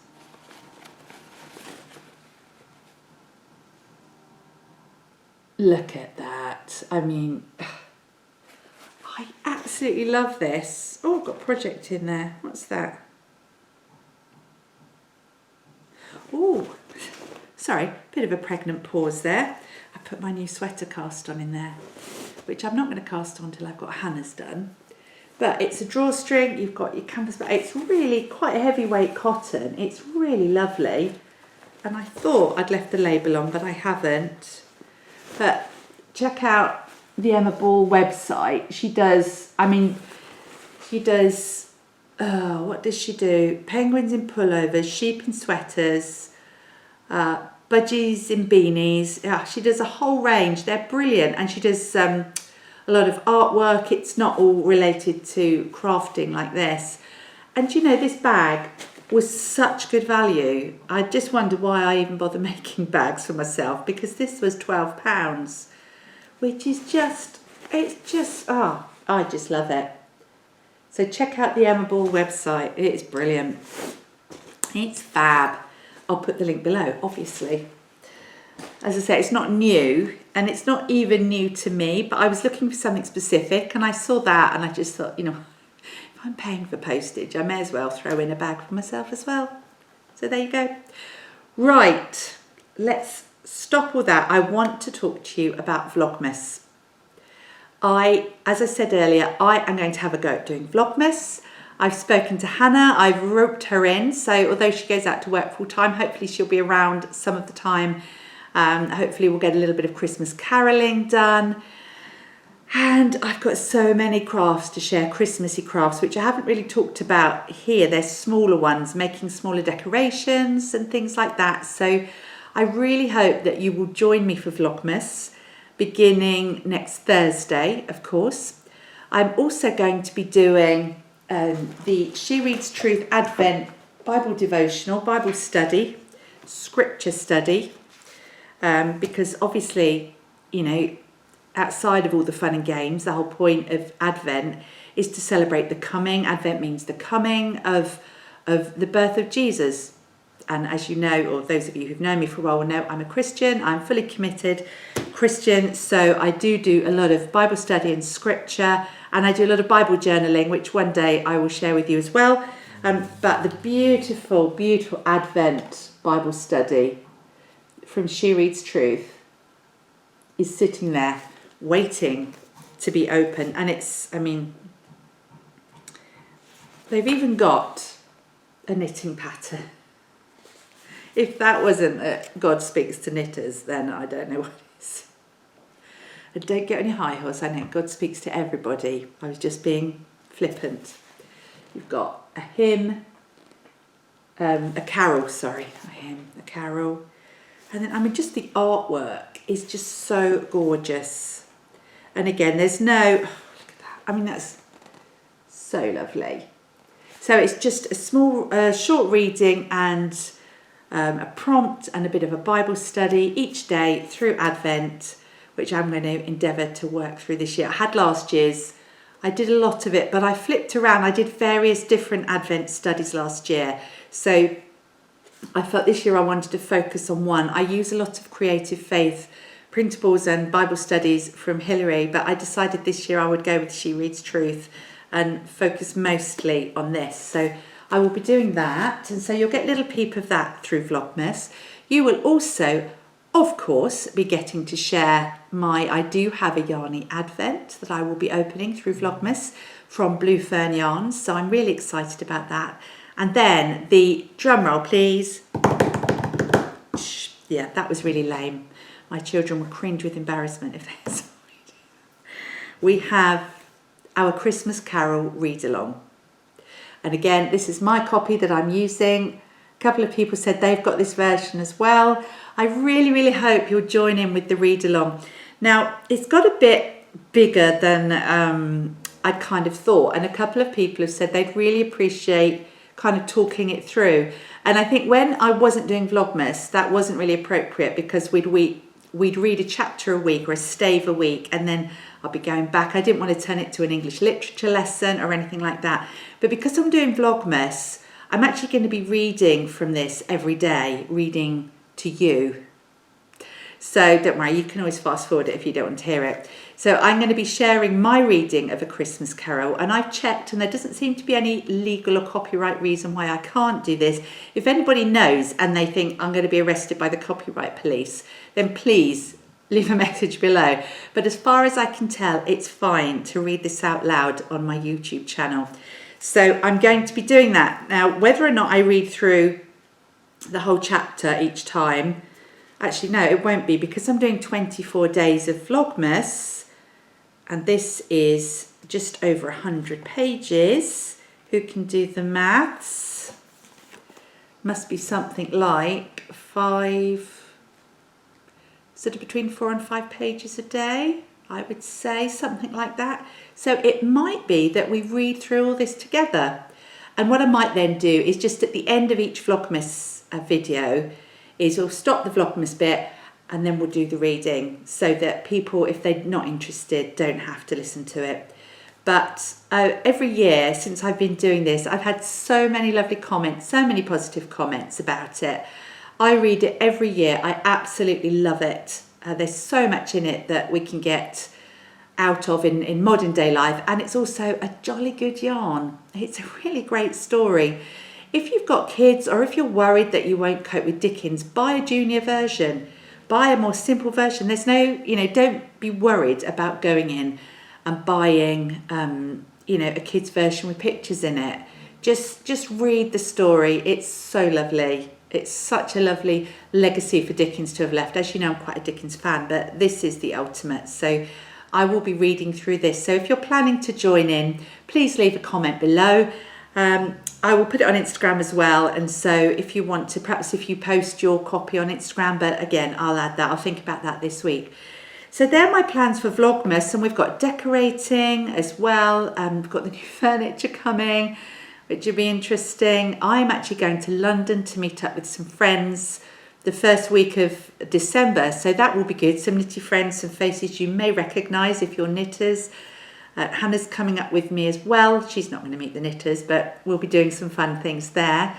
Look at that. I mean, I absolutely love this. Oh, I've got project in there. What's that? Oh, sorry, bit of a pregnant pause there. I put my new sweater cast on in there, which I'm not going to cast on until I've got Hannah's done. But it's a drawstring, you've got your canvas bag. It's really quite a heavyweight cotton. It's really lovely. And I thought I'd left the label on, but I haven't. But check out the Emma Ball website. She does, what does she do? Penguins in pullovers, sheep in sweaters, budgies in beanies. Yeah, she does a whole range. They're brilliant. And she does a lot of artwork. It's not all related to crafting like this. And you know, this bag was such good value. I just wonder why I even bother making bags for myself, because this was £12, which is I just love it. So check out the Emma Ball website. It's brilliant. It's fab. I'll put the link below, obviously. As I say, it's not new, and it's not even new to me, but I was looking for something specific and I saw that and I just thought, you know, if I'm paying for postage, I may as well throw in a bag for myself as well. So there you go. Right, let's stop all that. I want to talk to you about Vlogmas. As I said earlier, I am going to have a go at doing Vlogmas. I've spoken to Hannah, I've roped her in, so although she goes out to work full time, hopefully she'll be around some of the time. Hopefully we'll get a little bit of Christmas caroling done. And I've got so many crafts to share, Christmassy crafts, which I haven't really talked about here. They're smaller ones, making smaller decorations and things like that. So I really hope that you will join me for Vlogmas, beginning next Thursday, of course. I'm also going to be doing the She Reads Truth Advent Bible devotional, Bible study, scripture study, because obviously, you know, outside of all the fun and games, the whole point of Advent is to celebrate the coming. Advent means the coming of the birth of Jesus. And as you know, or those of you who've known me for a while will know, I'm a Christian. I'm fully committed Christian. So I do a lot of Bible study and scripture, and I do a lot of Bible journaling, which one day I will share with you as well. But the beautiful, beautiful Advent Bible study from She Reads Truth is sitting there waiting to be open. And it's, I mean, they've even got a knitting pattern. If that wasn't God Speaks to Knitters, then I don't know what is. And don't get on your high horse. I know God speaks to everybody. I was just being flippant. You've got a hymn, a carol, a carol. And then, I mean, just the artwork is just so gorgeous. And again, there's no, look at that. I mean, that's so lovely. So it's just a small, short reading and a prompt and a bit of a Bible study each day through Advent, which I'm going to endeavour to work through this year. I had last year's, I did a lot of it, but I flipped around. I did various different Advent studies last year. So I felt this year I wanted to focus on one. I use a lot of creative faith principles and Bible studies from Hilary, but I decided this year I would go with She Reads Truth and focus mostly on this. So I will be doing that, and so you'll get a little peep of that through Vlogmas. You will also, of course, be getting to share I do have a Yarny Advent that I will be opening through Vlogmas from Blue Fern Yarns, so I'm really excited about that. And then the drum roll, please. Yeah, that was really lame. My children will cringe with embarrassment if they saw it. We have our Christmas Carol read-along. And again, this is my copy that I'm using. A couple of people said they've got this version as well. I really, really hope you'll join in with the read-along. Now, it's got a bit bigger than I'd kind of thought. And a couple of people have said they'd really appreciate kind of talking it through. And I think when I wasn't doing Vlogmas, that wasn't really appropriate because we'd read a chapter a week or a stave a week, and then I'll be going back. I didn't want to turn it to an English literature lesson or anything like that. But because I'm doing Vlogmas, I'm actually going to be reading from this every day, reading to you. So don't worry, you can always fast forward it if you don't want to hear it. So I'm going to be sharing my reading of A Christmas Carol, and I've checked and there doesn't seem to be any legal or copyright reason why I can't do this. If anybody knows and they think I'm going to be arrested by the copyright police, then please leave a message below. But as far as I can tell, it's fine to read this out loud on my YouTube channel. So I'm going to be doing that. Now, whether or not I read through the whole chapter each time, actually no, it won't be, because I'm doing 24 days of Vlogmas, and this is just over 100 pages. Who can do the maths? Must be something like sort of between 4 and 5 pages a day, I would say, something like that. So it might be that we read through all this together. And what I might then do is just at the end of each Vlogmas video is we'll stop the Vlogmas bit and then we'll do the reading, so that people, if they're not interested, don't have to listen to it. But every year since I've been doing this, I've had so many lovely comments, so many positive comments about it. I read it every year. I absolutely love it. There's so much in it that we can get out of in modern day life, and it's also a jolly good yarn. It's a really great story. If you've got kids, or if you're worried that you won't cope with Dickens, buy a junior version. Buy a more simple version. There's no, don't be worried about going in and buying, a kid's version with pictures in it. Just read the story. It's so lovely. It's such a lovely legacy for Dickens to have left. As you know, I'm quite a Dickens fan, but this is the ultimate. So I will be reading through this. So if you're planning to join in, please leave a comment below. I will put it on Instagram as well, and so if you want to, perhaps if you post your copy on Instagram, but again, I'll add that. I'll think about that this week. So they're my plans for Vlogmas, and we've got decorating as well. We've got the new furniture coming, which will be interesting. I'm actually going to London to meet up with some friends the first week of December, so that will be good. Some knitty friends, some faces you may recognise if you're knitters. Hannah's coming up with me as well. She's not going to meet the knitters, but we'll be doing some fun things there.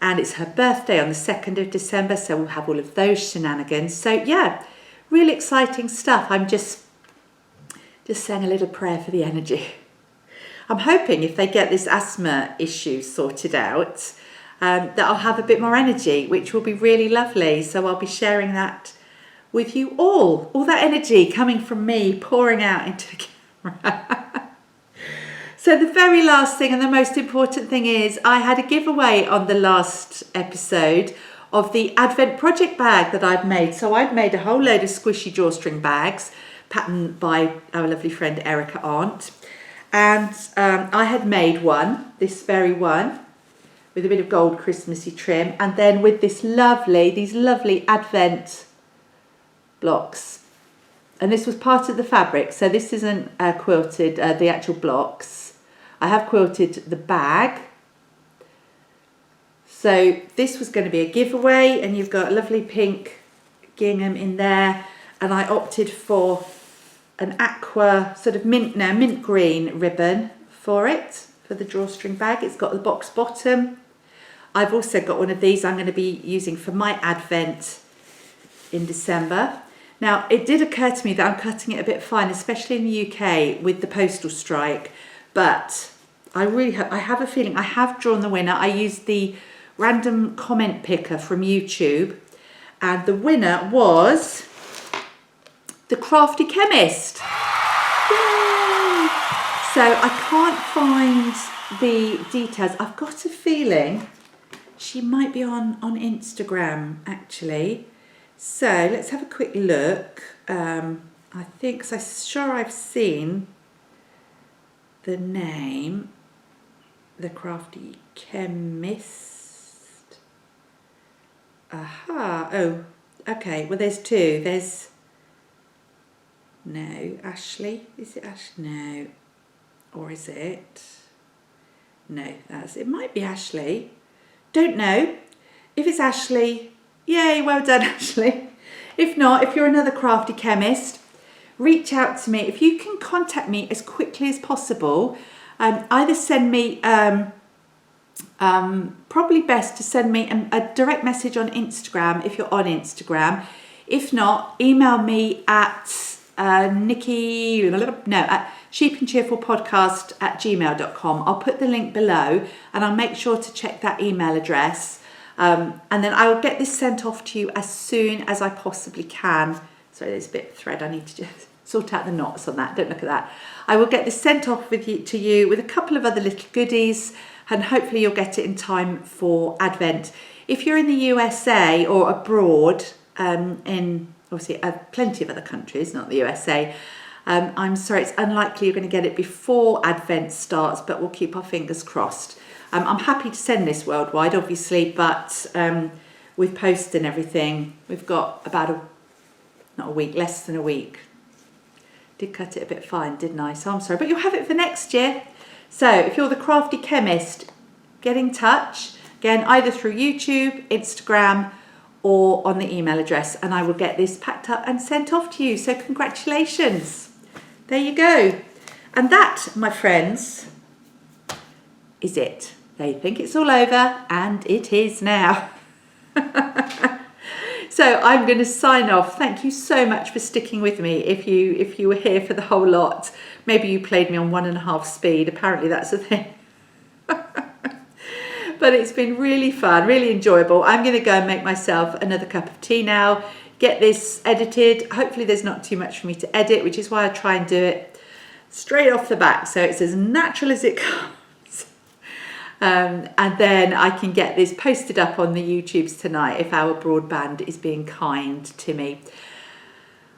And it's her birthday on the 2nd of December, so we'll have all of those shenanigans. So yeah, really exciting stuff. I'm just saying a little prayer for the energy. I'm hoping if they get this asthma issue sorted out, that I'll have a bit more energy, which will be really lovely. So I'll be sharing that with you all that energy coming from me pouring out into the camera. So the very last thing and the most important thing is I had a giveaway on the last episode of the Advent project bag that I've made. So I've made a whole load of squishy drawstring bags, patterned by our lovely friend Erica Aunt. And I had made one, this very one, with a bit of gold Christmassy trim, and then with these lovely Advent blocks. And this was part of the fabric, so this isn't quilted, the actual blocks. I have quilted the bag. So this was going to be a giveaway, and you've got a lovely pink gingham in there, and I opted for an aqua sort of mint green ribbon for it, for the drawstring bag. It's got the box bottom. I've also got one of these I'm going to be using for my Advent in December. Now, it did occur to me that I'm cutting it a bit fine, especially in the UK with the postal strike, but I have a feeling I have drawn the winner. I used the random comment picker from YouTube, and the winner was the Crafty Chemist. Yay! So I can't find the details. I've got a feeling she might be on Instagram, actually. So let's have a quick look. I think, so I'm sure I've seen the name, the Crafty Chemist. Aha, oh, okay, well there's two. There's, no, Ashley, is it Ashley? No, or is it? No, it might be Ashley. Don't know. If it's Ashley, yay, well done, Ashley. If not, if you're another Crafty Chemist, reach out to me. If you can contact me as quickly as possible, either send me, probably best to send me a direct message on Instagram if you're on Instagram. If not, email me at Nicky, at sheepandcheerfulpodcast@gmail.com. I'll put the link below, and I'll make sure to check that email address. And then I will get this sent off to you as soon as I possibly can. Sorry, there's a bit of thread. I need to just sort out the knots on that. Don't look at that. I will get this sent off to you with a couple of other little goodies, and hopefully you'll get it in time for Advent. If you're in the USA or abroad, in obviously plenty of other countries, not the USA, I'm sorry, it's unlikely you're going to get it before Advent starts, but we'll keep our fingers crossed. I'm happy to send this worldwide, obviously, but with post and everything, we've got about not a week, less than a week. Did cut it a bit fine, didn't I? So I'm sorry, but you'll have it for next year. So if you're the Crafty Chemist, get in touch, again, either through YouTube, Instagram, or on the email address, and I will get this packed up and sent off to you. So congratulations. There you go. And that, my friends, is it. They think it's all over, and it is now. So I'm going to sign off. Thank you so much for sticking with me. If you were here for the whole lot, maybe you played me on 1.5 speed. Apparently that's a thing. But it's been really fun, really enjoyable. I'm going to go and make myself another cup of tea now, get this edited. Hopefully there's not too much for me to edit, which is why I try and do it straight off the back, so it's as natural as it comes. And then I can get this posted up on the YouTubes tonight if our broadband is being kind to me.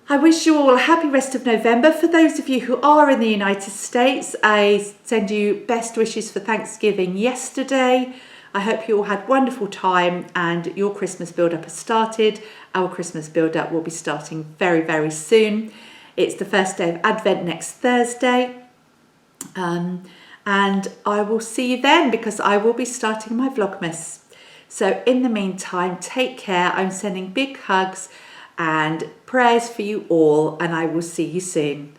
I wish you all a happy rest of November. For those of you who are in the United States, I send you best wishes for Thanksgiving yesterday. I hope you all had a wonderful time and your Christmas build-up has started. Our Christmas build-up will be starting very, very soon. It's the first day of Advent next Thursday. And I will see you then, because I will be starting my Vlogmas. So in the meantime, take care. I'm sending big hugs and prayers for you all, and I will see you soon.